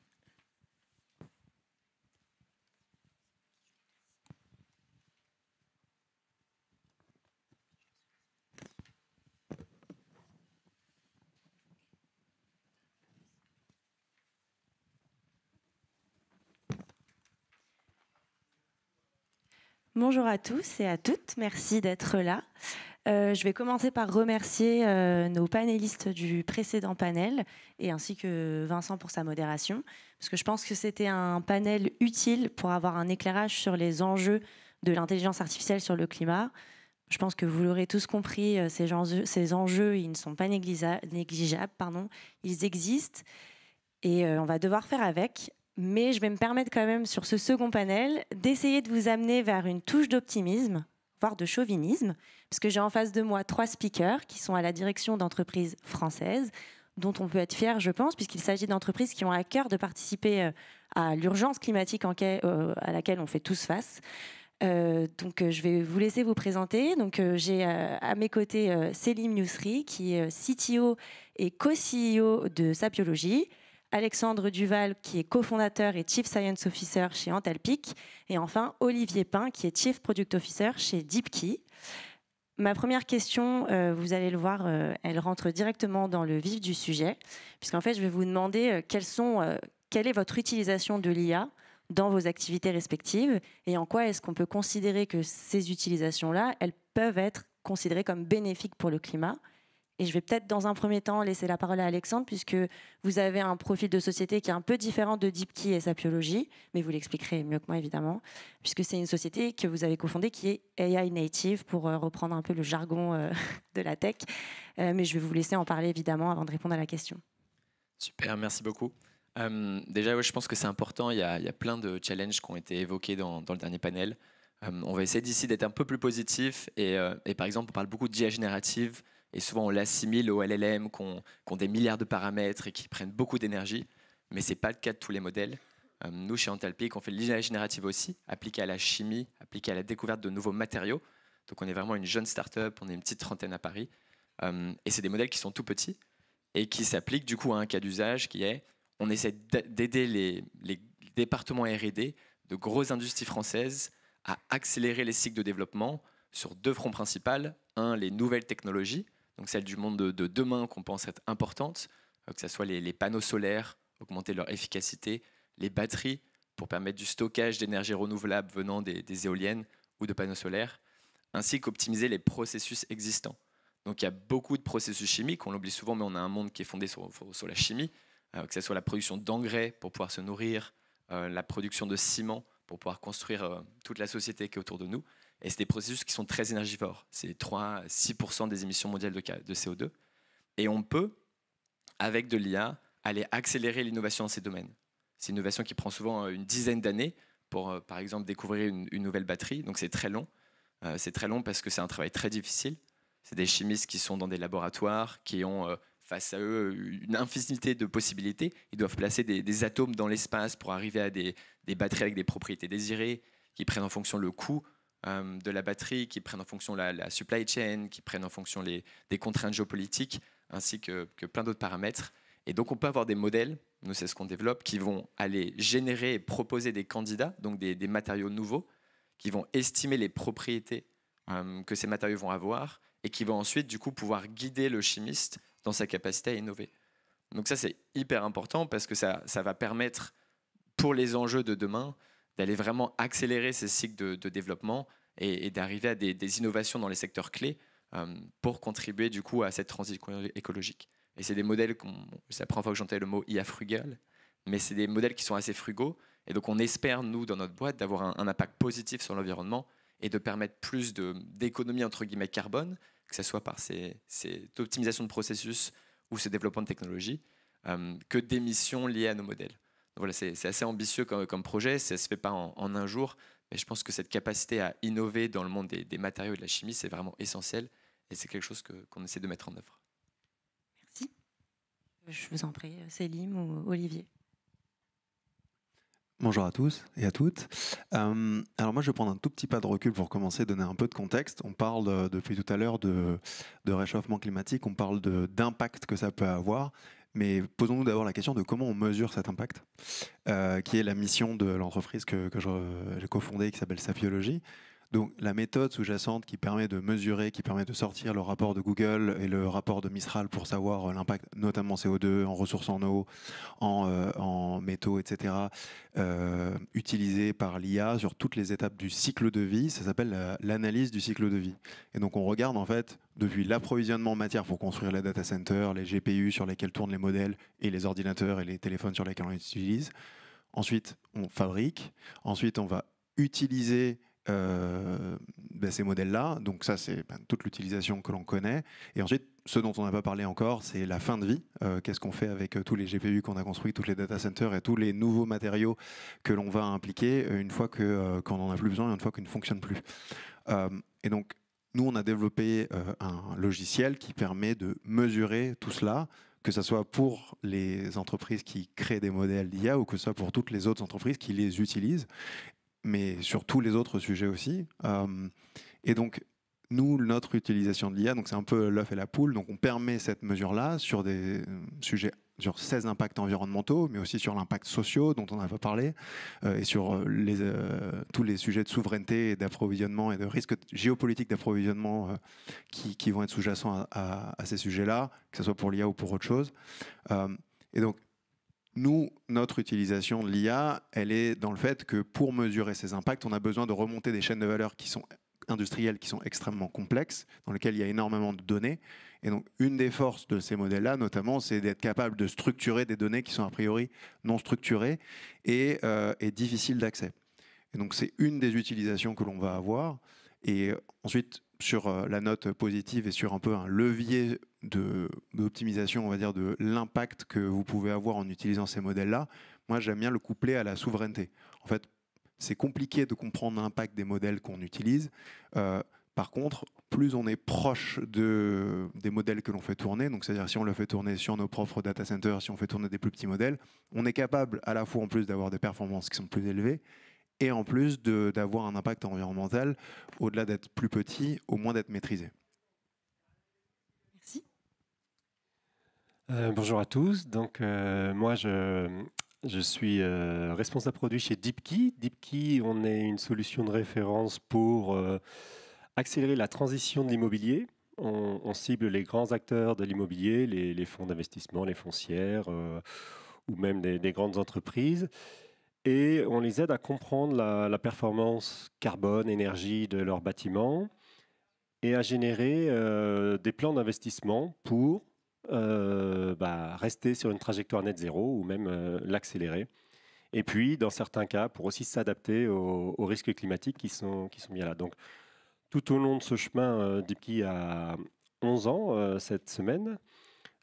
Bonjour à tous et à toutes, merci d'être là. Je vais commencer par remercier nos panélistes du précédent panel et ainsi que Vincent pour sa modération, parce que je pense que c'était un panel utile pour avoir un éclairage sur les enjeux de l'intelligence artificielle sur le climat. Je pense que vous l'aurez tous compris, ces enjeux, ils ne sont pas négligeables, ils existent et on va devoir faire avec. Mais je vais me permettre quand même, sur ce second panel, d'essayer de vous amener vers une touche d'optimisme, voire de chauvinisme, parce que j'ai en face de moi 3 speakers qui sont à la direction d'entreprises françaises, dont on peut être fier, je pense, puisqu'il s'agit d'entreprises qui ont à cœur de participer à l'urgence climatique à laquelle on fait tous face. Donc, je vais vous laisser vous présenter. Donc, j'ai à mes côtés Selim Yousri, qui est CTO et co-CEO de Sapiology, Alexandre Duval, qui est cofondateur et Chief Science Officer chez Antalpic, et enfin Olivier Pin, qui est Chief Product Officer chez DeepKey. Ma première question, vous allez le voir, elle rentre directement dans le vif du sujet, puisqu'en fait, je vais vous demander quelle est votre utilisation de l'IA dans vos activités respectives et en quoi est-ce qu'on peut considérer que ces utilisations-là, elles peuvent être considérées comme bénéfiques pour le climat. Et je vais peut-être dans un premier temps laisser la parole à Alexandre, puisque vous avez un profil de société qui est un peu différent de DeepKey et Sapiology, mais vous l'expliquerez mieux que moi évidemment, puisque c'est une société que vous avez cofondée qui est AI native, pour reprendre un peu le jargon de la tech. Mais je vais vous laisser en parler évidemment avant de répondre à la question. Super, merci beaucoup. Déjà, ouais, je pense que c'est important. Il y a plein de challenges qui ont été évoqués dans le dernier panel. On va essayer d'ici d'être un peu plus positif. Et par exemple, on parle beaucoup d'IA générative. Et souvent, on l'assimile aux LLM qui ont des milliards de paramètres et qui prennent beaucoup d'énergie. Mais ce n'est pas le cas de tous les modèles. Nous, chez Antalpic, on fait de l'IA générative aussi, appliquée à la chimie, appliquée à la découverte de nouveaux matériaux. Donc, on est vraiment une jeune start-up. On est une petite trentaine à Paris. Et c'est des modèles qui sont tout petits et qui s'appliquent du coup à un cas d'usage qui est on essaie d'aider les départements R&D de grosses industries françaises à accélérer les cycles de développement sur deux fronts principaux. Un, les nouvelles technologies, donc celles du monde de demain qu'on pense être importantes, que ce soit les panneaux solaires, augmenter leur efficacité, les batteries pour permettre du stockage d'énergie renouvelable venant des éoliennes ou de panneaux solaires, ainsi qu'optimiser les processus existants. Donc il y a beaucoup de processus chimiques, on l'oublie souvent, mais on a un monde qui est fondé sur la chimie, que ce soit la production d'engrais pour pouvoir se nourrir, la production de ciment pour pouvoir construire toute la société qui est autour de nous. Et c'est des processus qui sont très énergivores. C'est 3-6% des émissions mondiales de CO2. Et on peut, avec de l'IA, aller accélérer l'innovation dans ces domaines. C'est une innovation qui prend souvent une dizaine d'années pour, par exemple, découvrir une nouvelle batterie. Donc c'est très long. C'est très long parce que c'est un travail très difficile. C'est des chimistes qui sont dans des laboratoires, qui ont face à eux une infinité de possibilités. Ils doivent placer des atomes dans l'espace pour arriver à des batteries avec des propriétés désirées, qui prennent en fonction le coût de la batterie, qui prennent en fonction la supply chain, qui prennent en fonction des contraintes géopolitiques, ainsi que plein d'autres paramètres. Et donc on peut avoir des modèles, nous c'est ce qu'on développe, qui vont aller générer et proposer des candidats, donc des matériaux nouveaux, qui vont estimer les propriétés que ces matériaux vont avoir, et qui vont ensuite du coup pouvoir guider le chimiste dans sa capacité à innover. Donc ça c'est hyper important parce que ça va permettre pour les enjeux de demain d'aller vraiment accélérer ces cycles de développement et d'arriver à des innovations dans les secteurs clés pour contribuer du coup à cette transition écologique. Et c'est des modèles, c'est la première fois que j'entends le mot IA frugal, mais c'est des modèles qui sont assez frugaux. Et donc on espère, nous, dans notre boîte, d'avoir un impact positif sur l'environnement et de permettre plus d'économie entre guillemets carbone, que ce soit par cette optimisation de processus ou ce développement de technologie, que d'émissions liées à nos modèles. Donc voilà, c'est assez ambitieux comme projet, ça ne se fait pas en un jour, mais je pense que cette capacité à innover dans le monde des matériaux et de la chimie, c'est vraiment essentiel et c'est quelque chose qu'on essaie de mettre en œuvre. Merci. Je vous en prie, Selim ou Olivier. Bonjour à tous et à toutes. Alors moi je vais prendre un tout petit pas de recul pour commencer, donner un peu de contexte. On parle depuis tout à l'heure de réchauffement climatique, on parle d'impact que ça peut avoir, mais posons-nous d'abord la question de comment on mesure cet impact, qui est la mission de l'entreprise que j'ai cofondée, qui s'appelle Sapiology. Donc la méthode sous-jacente qui permet de mesurer, qui permet de sortir le rapport de Google et le rapport de Mistral pour savoir l'impact, notamment CO2, en ressources en eau, en métaux, etc., utilisé par l'IA sur toutes les étapes du cycle de vie, ça s'appelle l'analyse du cycle de vie. Et donc on regarde en fait depuis l'approvisionnement en matière pour construire les data centers, les GPU sur lesquels tournent les modèles et les ordinateurs et les téléphones sur lesquels on les utilise. Ensuite on fabrique, ensuite on va utiliser ces modèles-là, donc ça c'est toute l'utilisation que l'on connaît, et ensuite ce dont on n'a pas parlé encore, c'est la fin de vie, qu'est-ce qu'on fait avec tous les GPU qu'on a construits, tous les data centers et tous les nouveaux matériaux que l'on va impliquer une fois qu'on n'en a plus besoin et une fois qu'ils ne fonctionnent plus. Et donc nous on a développé un logiciel qui permet de mesurer tout cela, que ce soit pour les entreprises qui créent des modèles d'IA ou que ce soit pour toutes les autres entreprises qui les utilisent. mais sur tous les autres sujets aussi. Et donc, nous, notre utilisation de l'IA, donc c'est un peu l'œuf et la poule, donc on permet cette mesure-là sur des sujets, sur 16 impacts environnementaux, mais aussi sur l'impact social dont on a pas parlé, et sur tous les sujets de souveraineté et d'approvisionnement et de risques géopolitiques d'approvisionnement qui vont être sous-jacents à ces sujets-là, que ce soit pour l'IA ou pour autre chose. Et donc, nous, notre utilisation de l'IA, elle est dans le fait que pour mesurer ces impacts, on a besoin de remonter des chaînes de valeur qui sont industrielles, qui sont extrêmement complexes, dans lesquelles il y a énormément de données. Et donc, une des forces de ces modèles-là, notamment, c'est d'être capable de structurer des données qui sont a priori non structurées et difficiles d'accès. Et donc, c'est une des utilisations que l'on va avoir. Et ensuite, sur la note positive et sur un peu un levier d'optimisation, on va dire, de l'impact que vous pouvez avoir en utilisant ces modèles-là, moi, j'aime bien le coupler à la souveraineté. En fait, c'est compliqué de comprendre l'impact des modèles qu'on utilise. Par contre, plus on est proche des modèles que l'on fait tourner, donc c'est-à-dire si on le fait tourner sur nos propres data centers, si on fait tourner des plus petits modèles, on est capable à la fois en plus d'avoir des performances qui sont plus élevées et en plus d'avoir un impact environnemental, au-delà d'être plus petit, au moins d'être maîtrisé. Merci. Bonjour à tous. Donc, moi, je suis responsable produit chez DeepKey. DeepKey, on est une solution de référence pour accélérer la transition de l'immobilier. On cible les grands acteurs de l'immobilier, les fonds d'investissement, les foncières ou même des grandes entreprises. Et on les aide à comprendre la performance carbone, énergie de leurs bâtiments et à générer des plans d'investissement pour rester sur une trajectoire net zéro ou même l'accélérer. Et puis, dans certains cas, pour aussi s'adapter aux risques climatiques qui sont bien là. Donc, tout au long de ce chemin, DeepKey a 11 ans cette semaine.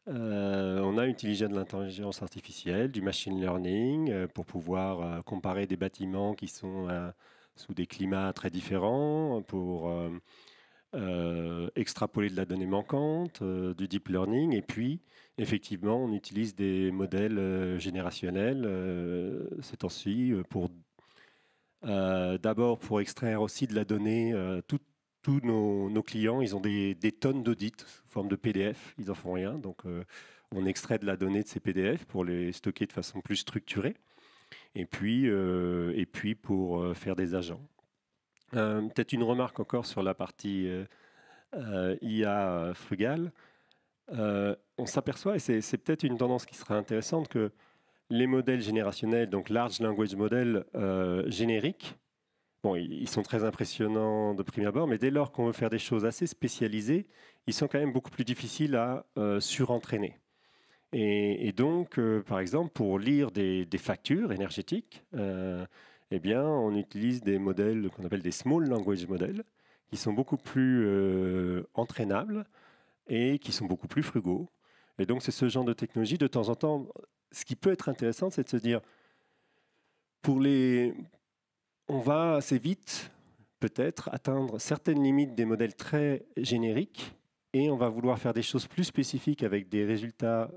On a utilisé de l'intelligence artificielle, du machine learning pour pouvoir comparer des bâtiments qui sont sous des climats très différents, pour extrapoler de la donnée manquante, du deep learning. Et puis, effectivement, on utilise des modèles générationnels ces temps-ci d'abord pour extraire aussi de la donnée. Tous nos clients, ils ont des tonnes d'audits sous forme de PDF, ils n'en font rien. Donc, on extrait de la donnée de ces PDF pour les stocker de façon plus structurée. Et puis pour faire des agents. Peut-être une remarque encore sur la partie IA frugale. On s'aperçoit, et c'est peut-être une tendance qui sera intéressante, que les modèles générationnels, donc Large Language Model génériques, bon, ils sont très impressionnants de prime abord, mais dès lors qu'on veut faire des choses assez spécialisées, ils sont quand même beaucoup plus difficiles à surentraîner. Et donc, par exemple, pour lire des factures énergétiques, eh bien, on utilise des modèles qu'on appelle des Small Language Models, qui sont beaucoup plus entraînables et qui sont beaucoup plus frugaux. Et donc, c'est ce genre de technologie, de temps en temps, ce qui peut être intéressant, c'est de se dire, on va assez vite, peut-être, atteindre certaines limites des modèles très génériques et on va vouloir faire des choses plus spécifiques avec des résultats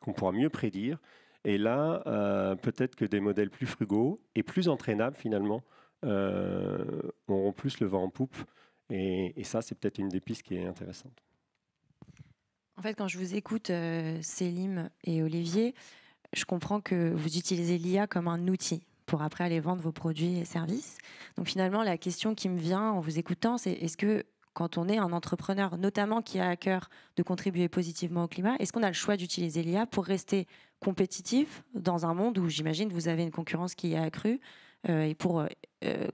qu'on pourra mieux prédire. Et là, peut-être que des modèles plus frugaux et plus entraînables, finalement, auront plus le vent en poupe. Et ça, c'est peut-être une des pistes qui est intéressante. En fait, quand je vous écoute, Célim et Olivier, je comprends que vous utilisez l'IA comme un outil pour après aller vendre vos produits et services. Donc finalement, la question qui me vient en vous écoutant, c'est est-ce que quand on est un entrepreneur, notamment qui a à cœur de contribuer positivement au climat, est-ce qu'on a le choix d'utiliser l'IA pour rester compétitif dans un monde où j'imagine vous avez une concurrence qui est accrue et pour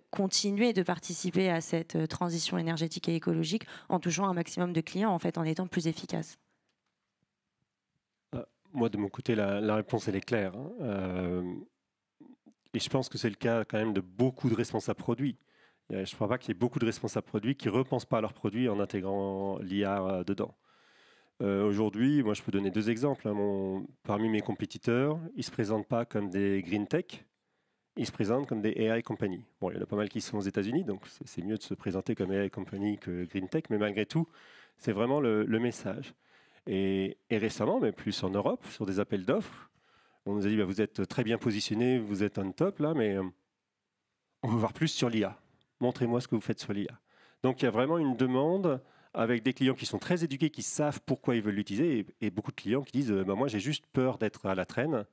continuer de participer à cette transition énergétique et écologique en touchant un maximum de clients, en fait, en étant plus efficace? Moi, de mon côté, la réponse, elle est claire. Et je pense que c'est le cas quand même de beaucoup de responsables produits. Je ne crois pas qu'il y ait beaucoup de responsables produits qui ne repensent pas leurs produits en intégrant l'IA dedans. Aujourd'hui, moi, je peux donner deux exemples. Parmi mes compétiteurs, ils ne se présentent pas comme des green tech, ils se présentent comme des AI company. Bon, il y en a pas mal qui sont aux États-Unis, donc c'est mieux de se présenter comme AI company que green tech, mais malgré tout, c'est vraiment le message. Et récemment, mais plus en Europe, sur des appels d'offres, on nous a dit vous êtes très bien positionné, vous êtes on top là, mais on veut voir plus sur l'IA. Montrez-moi ce que vous faites sur l'IA. Donc il y a vraiment une demande avec des clients qui sont très éduqués, qui savent pourquoi ils veulent l'utiliser, et beaucoup de clients qui disent moi j'ai juste peur d'être à la traîne,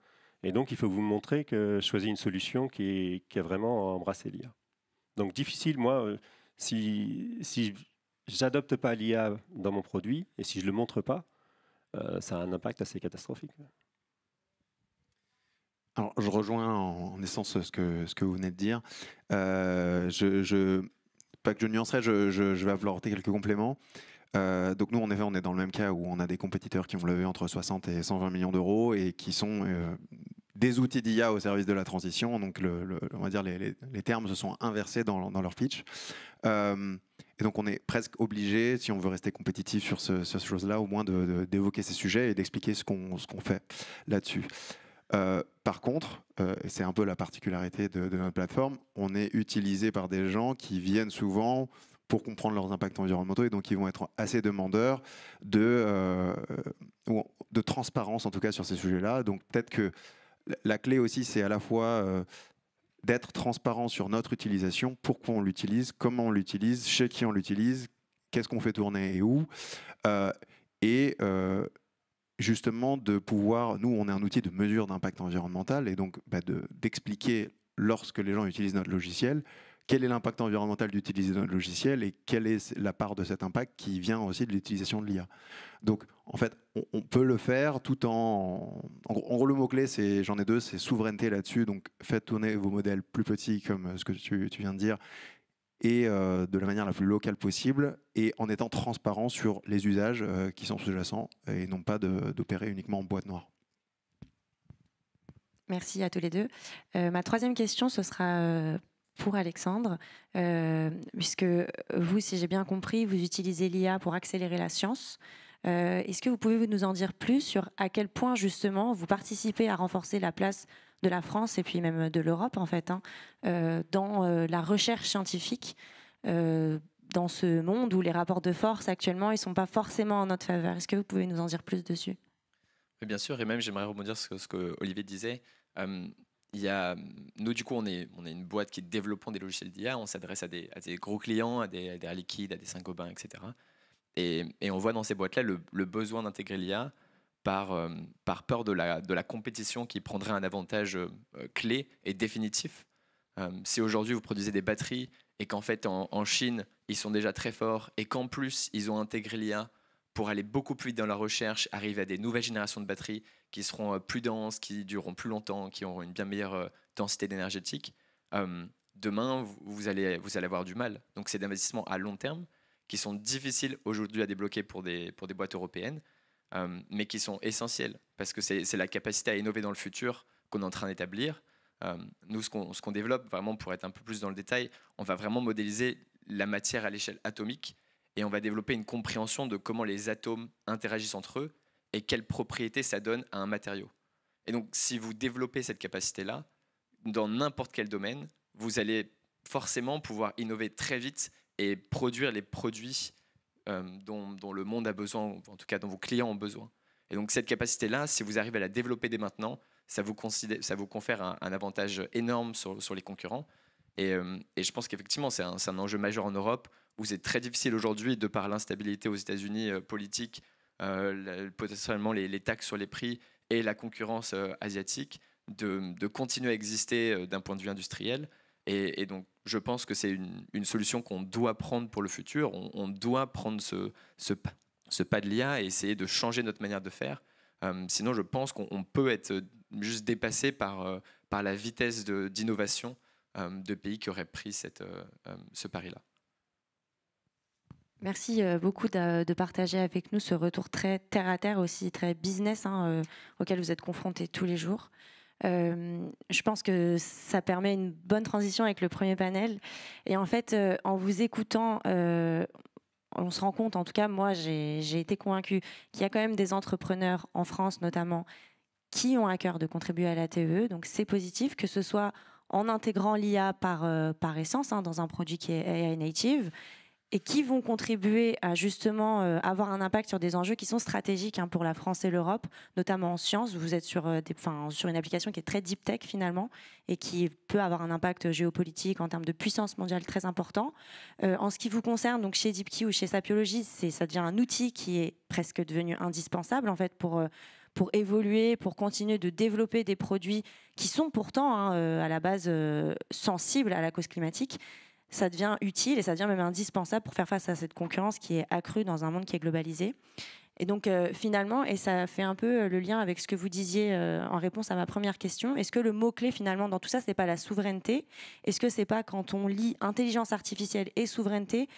et donc il faut vous montrer que je choisis une solution qui a vraiment embrassé l'IA. Donc difficile, moi, si j'adopte pas l'IA dans mon produit, et si je le montre pas, ça a un impact assez catastrophique. Alors, je rejoins en essence ce que vous venez de dire. Pas que je nuancerai, je vais apporter quelques compléments. Donc nous, en effet, on est dans le même cas où on a des compétiteurs qui ont levé entre 60 et 120 millions d'euros et qui sont des outils d'IA au service de la transition. Donc, on va dire les termes se sont inversés dans leur pitch. Et donc, on est presque obligé, si on veut rester compétitif sur ces choses-là, au moins d'évoquer ces sujets et d'expliquer ce qu'on fait là-dessus. Par contre, et c'est un peu la particularité de notre plateforme, on est utilisé par des gens qui viennent souvent pour comprendre leurs impacts environnementaux et donc ils vont être assez demandeurs de transparence en tout cas sur ces sujets-là. Donc peut-être que la clé aussi c'est à la fois d'être transparent sur notre utilisation, pourquoi on l'utilise, comment on l'utilise, chez qui on l'utilise, qu'est-ce qu'on fait tourner et où, justement de pouvoir, nous on est un outil de mesure d'impact environnemental et donc d'expliquer lorsque les gens utilisent notre logiciel, quel est l'impact environnemental d'utiliser notre logiciel et quelle est la part de cet impact qui vient aussi de l'utilisation de l'IA. Donc en fait on peut le faire tout en gros le mot-clé c'est, j'en ai deux, c'est souveraineté là-dessus, donc faites tourner vos modèles plus petits comme ce que tu viens de dire et de la manière la plus locale possible, et en étant transparent sur les usages qui sont sous-jacents, et non pas d'opérer uniquement en boîte noire. Merci à tous les deux. Ma troisième question, ce sera pour Alexandre, puisque vous, si j'ai bien compris, vous utilisez l'IA pour accélérer la science. Est-ce que vous pouvez nous en dire plus sur à quel point, justement, vous participez à renforcer la place de la France et puis même de l'Europe, en fait, dans la recherche scientifique, dans ce monde où les rapports de force, actuellement, ils ne sont pas forcément en notre faveur. Est-ce que vous pouvez nous en dire plus dessus ? Oui, bien sûr, et même j'aimerais rebondir sur ce que Olivier disait. Nous, du coup, on est une boîte qui développons des logiciels d'IA, on s'adresse à des gros clients, à des Air Liquide, à des Saint-Gobain, etc. Et on voit dans ces boîtes-là le besoin d'intégrer l'IA par peur de la compétition qui prendrait un avantage clé et définitif. Si aujourd'hui vous produisez des batteries et qu'en fait en Chine ils sont déjà très forts et qu'en plus ils ont intégré l'IA pour aller beaucoup plus vite dans la recherche, arriver à des nouvelles générations de batteries qui seront plus denses, qui dureront plus longtemps, qui auront une bien meilleure densité énergétique, demain vous allez avoir du mal. Donc c'est des investissements à long terme qui sont difficiles aujourd'hui à débloquer pour des boîtes européennes, mais qui sont essentiels parce que c'est la capacité à innover dans le futur qu'on est en train d'établir. Nous, ce qu'on développe, vraiment pour être un peu plus dans le détail, on va vraiment modéliser la matière à l'échelle atomique et on va développer une compréhension de comment les atomes interagissent entre eux et quelles propriétés ça donne à un matériau. Et donc, si vous développez cette capacité-là, dans n'importe quel domaine, vous allez forcément pouvoir innover très vite et produire les produits dont le monde a besoin, ou en tout cas dont vos clients ont besoin. Et donc cette capacité-là, si vous arrivez à la développer dès maintenant, ça vous confère un avantage énorme sur les concurrents. Et je pense qu'effectivement, c'est un enjeu majeur en Europe, où c'est très difficile aujourd'hui, de par l'instabilité aux États-Unis politique, potentiellement les taxes sur les prix et la concurrence asiatique, de continuer à exister d'un point de vue industriel. Et donc, je pense que c'est une solution qu'on doit prendre pour le futur. On doit prendre ce pas de l'IA et essayer de changer notre manière de faire. Sinon, je pense qu'on peut être juste dépassé par la vitesse d'innovation de pays qui auraient pris ce pari-là. Merci beaucoup de partager avec nous ce retour très terre-à-terre, aussi très business, auquel vous êtes confrontés tous les jours. Je pense que ça permet une bonne transition avec le premier panel. Et en fait, en vous écoutant, on se rend compte, en tout cas moi j'ai été convaincue qu'il y a quand même des entrepreneurs en France notamment qui ont à cœur de contribuer à la TEE. Donc c'est positif, que ce soit en intégrant l'IA par essence dans un produit qui est AI native, et qui vont contribuer à justement avoir un impact sur des enjeux qui sont stratégiques pour la France et l'Europe, notamment en sciences. Vous êtes sur une application qui est très deep tech finalement et qui peut avoir un impact géopolitique en termes de puissance mondiale très important. En ce qui vous concerne, donc chez DeepKey ou chez Sapiology, ça devient un outil qui est presque devenu indispensable en fait pour évoluer, pour continuer de développer des produits qui sont pourtant à la base sensibles à la cause climatique. Ça devient utile et ça devient même indispensable pour faire face à cette concurrence qui est accrue dans un monde qui est globalisé. Et donc finalement, et ça fait un peu le lien avec ce que vous disiez en réponse à ma première question, est-ce que le mot-clé finalement dans tout ça, c'est pas la souveraineté? Est-ce que c'est pas quand on lie intelligence artificielle et souveraineté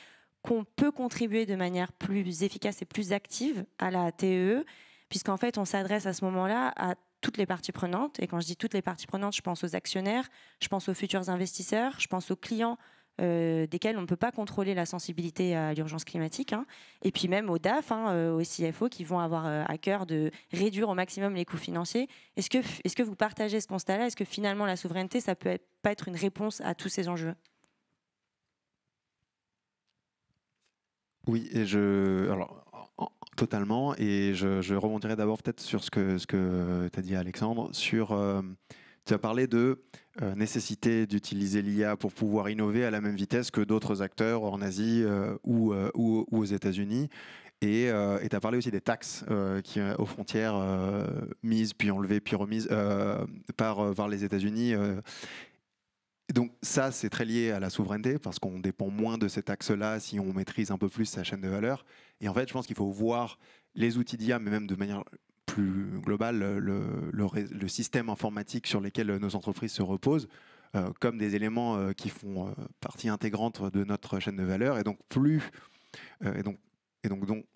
qu'on peut contribuer de manière plus efficace et plus active à la TEE, puisqu'en fait on s'adresse à ce moment-là à toutes les parties prenantes, et quand je dis toutes les parties prenantes, je pense aux actionnaires, je pense aux futurs investisseurs, je pense aux clients desquels on ne peut pas contrôler la sensibilité à l'urgence climatique, et puis même aux DAF, aux CFO qui vont avoir à cœur de réduire au maximum les coûts financiers. Est-ce que vous partagez ce constat-là? Est-ce que finalement la souveraineté, ça peut pas être une réponse à tous ces enjeux? Oui, totalement, et je rebondirai d'abord peut-être sur ce que tu as dit Alexandre, tu as parlé de nécessité d'utiliser l'IA pour pouvoir innover à la même vitesse que d'autres acteurs en Asie ou aux États-Unis. Et tu as parlé aussi des taxes aux frontières mises, puis enlevées, puis remises par les États-Unis. Donc ça, c'est très lié à la souveraineté, parce qu'on dépend moins de ces taxes-là si on maîtrise un peu plus sa chaîne de valeur. Et en fait, je pense qu'il faut voir les outils d'IA, mais même de manière plus globale, le système informatique sur lesquels nos entreprises se reposent, comme des éléments qui font partie intégrante de notre chaîne de valeur. Et donc,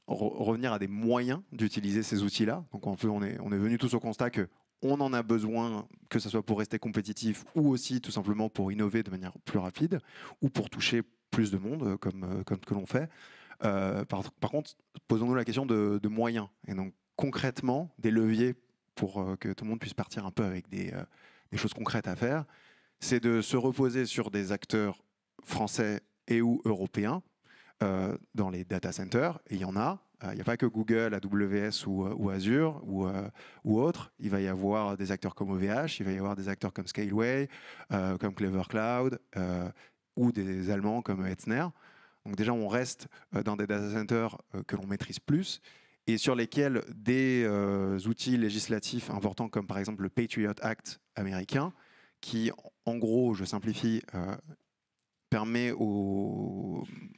revenir à des moyens d'utiliser ces outils-là. Donc, on est venus tous au constat que on en a besoin, que ce soit pour rester compétitif ou aussi tout simplement pour innover de manière plus rapide ou pour toucher plus de monde, comme que l'on fait. Par contre, posons-nous la question de moyens. Et donc, concrètement, des leviers pour que tout le monde puisse partir un peu avec des choses concrètes à faire, c'est de se reposer sur des acteurs français et ou européens dans les data centers. Et il y en a. Il n'y a pas que Google, AWS ou Azure ou autres. Il va y avoir des acteurs comme OVH, il va y avoir des acteurs comme Scaleway, comme Clever Cloud, ou des Allemands comme Hetzner. Donc déjà, on reste dans des data centers que l'on maîtrise plus et sur lesquels des outils législatifs importants comme par exemple le Patriot Act américain, qui en gros, je simplifie, permet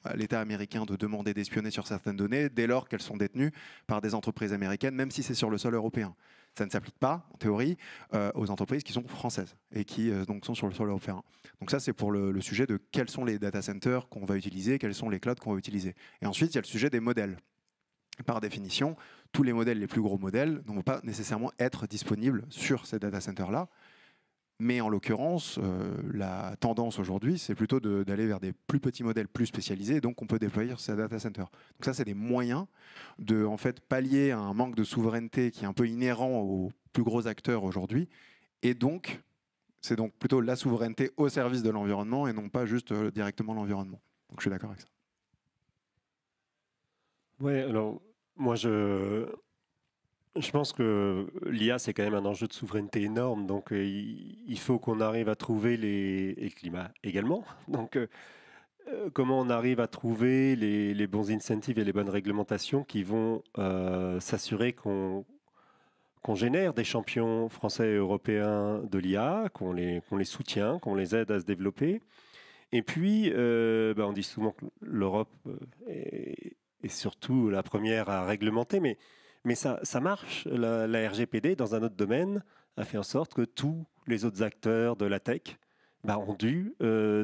à l'État américain de demander d'espionner sur certaines données dès lors qu'elles sont détenues par des entreprises américaines, même si c'est sur le sol européen. Ça ne s'applique pas, en théorie, aux entreprises qui sont françaises et qui donc sont sur le sol européen. Donc ça, c'est pour le sujet de quels sont les data centers qu'on va utiliser, quels sont les clouds qu'on va utiliser. Et ensuite, il y a le sujet des modèles. Par définition, tous les modèles, les plus gros modèles, ne vont pas nécessairement être disponibles sur ces data centers-là. Mais en l'occurrence, la tendance aujourd'hui, c'est plutôt d'aller vers des plus petits modèles plus spécialisés, donc on peut déployer sur ces data centers. Donc ça, c'est des moyens de en fait, pallier à un manque de souveraineté qui est un peu inhérent aux plus gros acteurs aujourd'hui. Et donc, c'est donc plutôt la souveraineté au service de l'environnement et non pas juste directement l'environnement. Donc je suis d'accord avec ça. Oui, alors moi je pense que l'IA, c'est quand même un enjeu de souveraineté énorme. Donc, il faut qu'on arrive à trouver et le climat également. Donc, comment on arrive à trouver les bons incentives et les bonnes réglementations qui vont s'assurer qu'on génère des champions français et européens de l'IA, qu'on les soutient, qu'on les aide à se développer. Et puis, on dit souvent que l'Europe est surtout la première à réglementer, mais ça marche. La RGPD, dans un autre domaine, a fait en sorte que tous les autres acteurs de la tech ont dû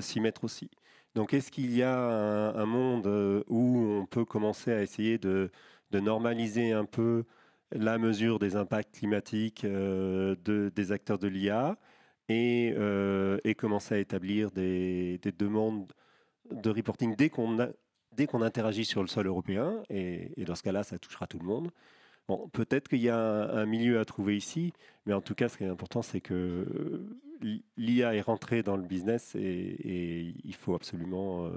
s'y mettre aussi. Donc, est-ce qu'il y a un monde où on peut commencer à essayer de normaliser un peu la mesure des impacts climatiques des acteurs de l'IA et commencer à établir des demandes de reporting dès qu'on interagit sur le sol européen, et dans ce cas-là, ça touchera tout le monde. Bon, peut-être qu'il y a un milieu à trouver ici, mais en tout cas, ce qui est important, c'est que l'IA est rentrée dans le business et il faut absolument...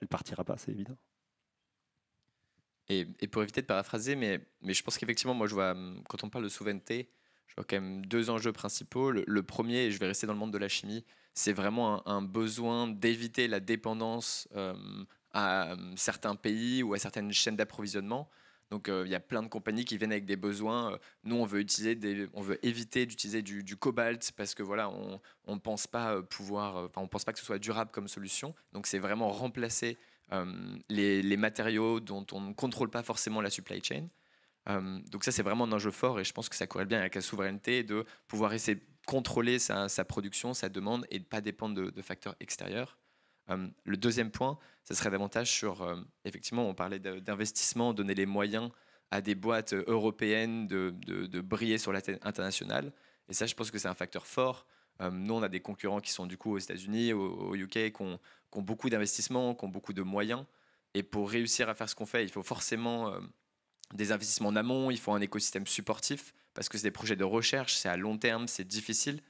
elle partira pas, c'est évident. Et pour éviter de paraphraser, mais je pense qu'effectivement, moi, je vois, quand on parle de souveraineté, je vois quand même deux enjeux principaux. Le premier, et je vais rester dans le monde de la chimie, c'est vraiment un besoin d'éviter la dépendance à certains pays ou à certaines chaînes d'approvisionnement. Donc, il y a plein de compagnies qui viennent avec des besoins. Nous, on veut éviter d'utiliser du cobalt parce que voilà, on pense pas on pense pas que ce soit durable comme solution. Donc, c'est vraiment remplacer les matériaux dont on ne contrôle pas forcément la supply chain. Donc ça, c'est vraiment un enjeu fort et je pense que ça corrèle bien avec la souveraineté de pouvoir essayer de contrôler sa production, sa demande et de ne pas dépendre de facteurs extérieurs. Le deuxième point, ça serait davantage sur, effectivement, on parlait d'investissement, donner les moyens à des boîtes européennes de briller sur l'international. Et ça, je pense que c'est un facteur fort. Nous, on a des concurrents qui sont du coup aux États-Unis, au UK, qui ont beaucoup d'investissements, qui ont beaucoup de moyens. Et pour réussir à faire ce qu'on fait, il faut forcément des investissements en amont, il faut un écosystème supportif, parce que c'est des projets de recherche, c'est à long terme, c'est difficile.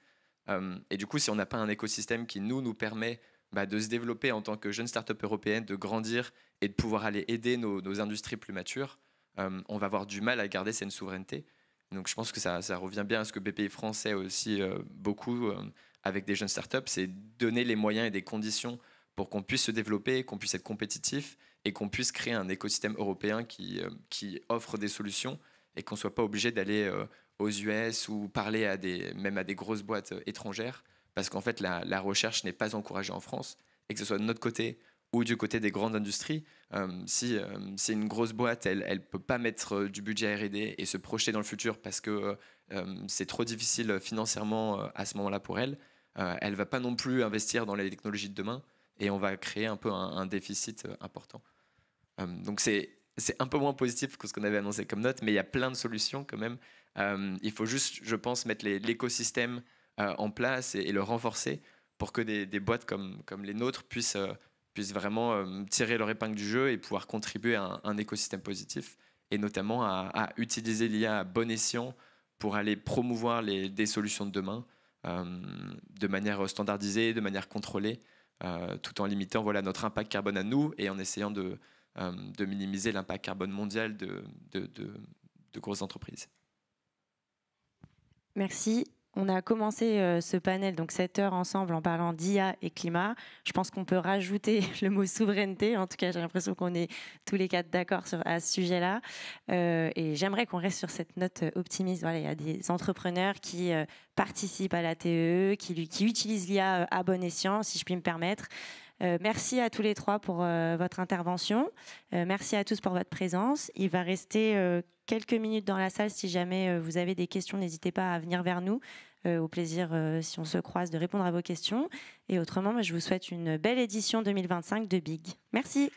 Et du coup, si on n'a pas un écosystème qui nous permet de se développer en tant que jeune start-up européenne, de grandir et de pouvoir aller aider nos industries plus matures, on va avoir du mal à garder cette souveraineté. Donc je pense que ça revient bien à ce que BPI France fait aussi beaucoup avec des jeunes startups, c'est donner les moyens et des conditions pour qu'on puisse se développer, qu'on puisse être compétitif et qu'on puisse créer un écosystème européen qui offre des solutions et qu'on ne soit pas obligé d'aller aux US ou parler même à des grosses boîtes étrangères parce qu'en fait la recherche n'est pas encouragée en France et que ce soit de notre côté ou du côté des grandes industries, si une grosse boîte, elle ne peut pas mettre du budget R&D et se projeter dans le futur parce que c'est trop difficile financièrement à ce moment-là pour elle, elle ne va pas non plus investir dans les technologies de demain et on va créer un peu un déficit important. Donc c'est un peu moins positif que ce qu'on avait annoncé comme note, mais il y a plein de solutions quand même. Il faut juste, je pense, mettre l'écosystème en place et le renforcer pour que des boîtes comme les nôtres puissent vraiment tirer leur épingle du jeu et pouvoir contribuer à un écosystème positif et notamment à utiliser l'IA à bon escient pour aller promouvoir des solutions de demain de manière standardisée, de manière contrôlée, tout en limitant notre impact carbone à nous et en essayant de minimiser l'impact carbone mondial de grosses entreprises. Merci. On a commencé ce panel, donc 7 heures ensemble, en parlant d'IA et climat. Je pense qu'on peut rajouter le mot souveraineté. En tout cas, j'ai l'impression qu'on est tous les quatre d'accord à ce sujet-là. Et j'aimerais qu'on reste sur cette note optimiste. Voilà, il y a des entrepreneurs qui participent à la TEE, qui utilisent l'IA à bon escient, si je puis me permettre. Merci à tous les trois pour votre intervention. Merci à tous pour votre présence. Il va rester quelques minutes dans la salle. Si jamais vous avez des questions, n'hésitez pas à venir vers nous. Au plaisir, si on se croise, de répondre à vos questions. Et autrement, je vous souhaite une belle édition 2025 de Big. Merci.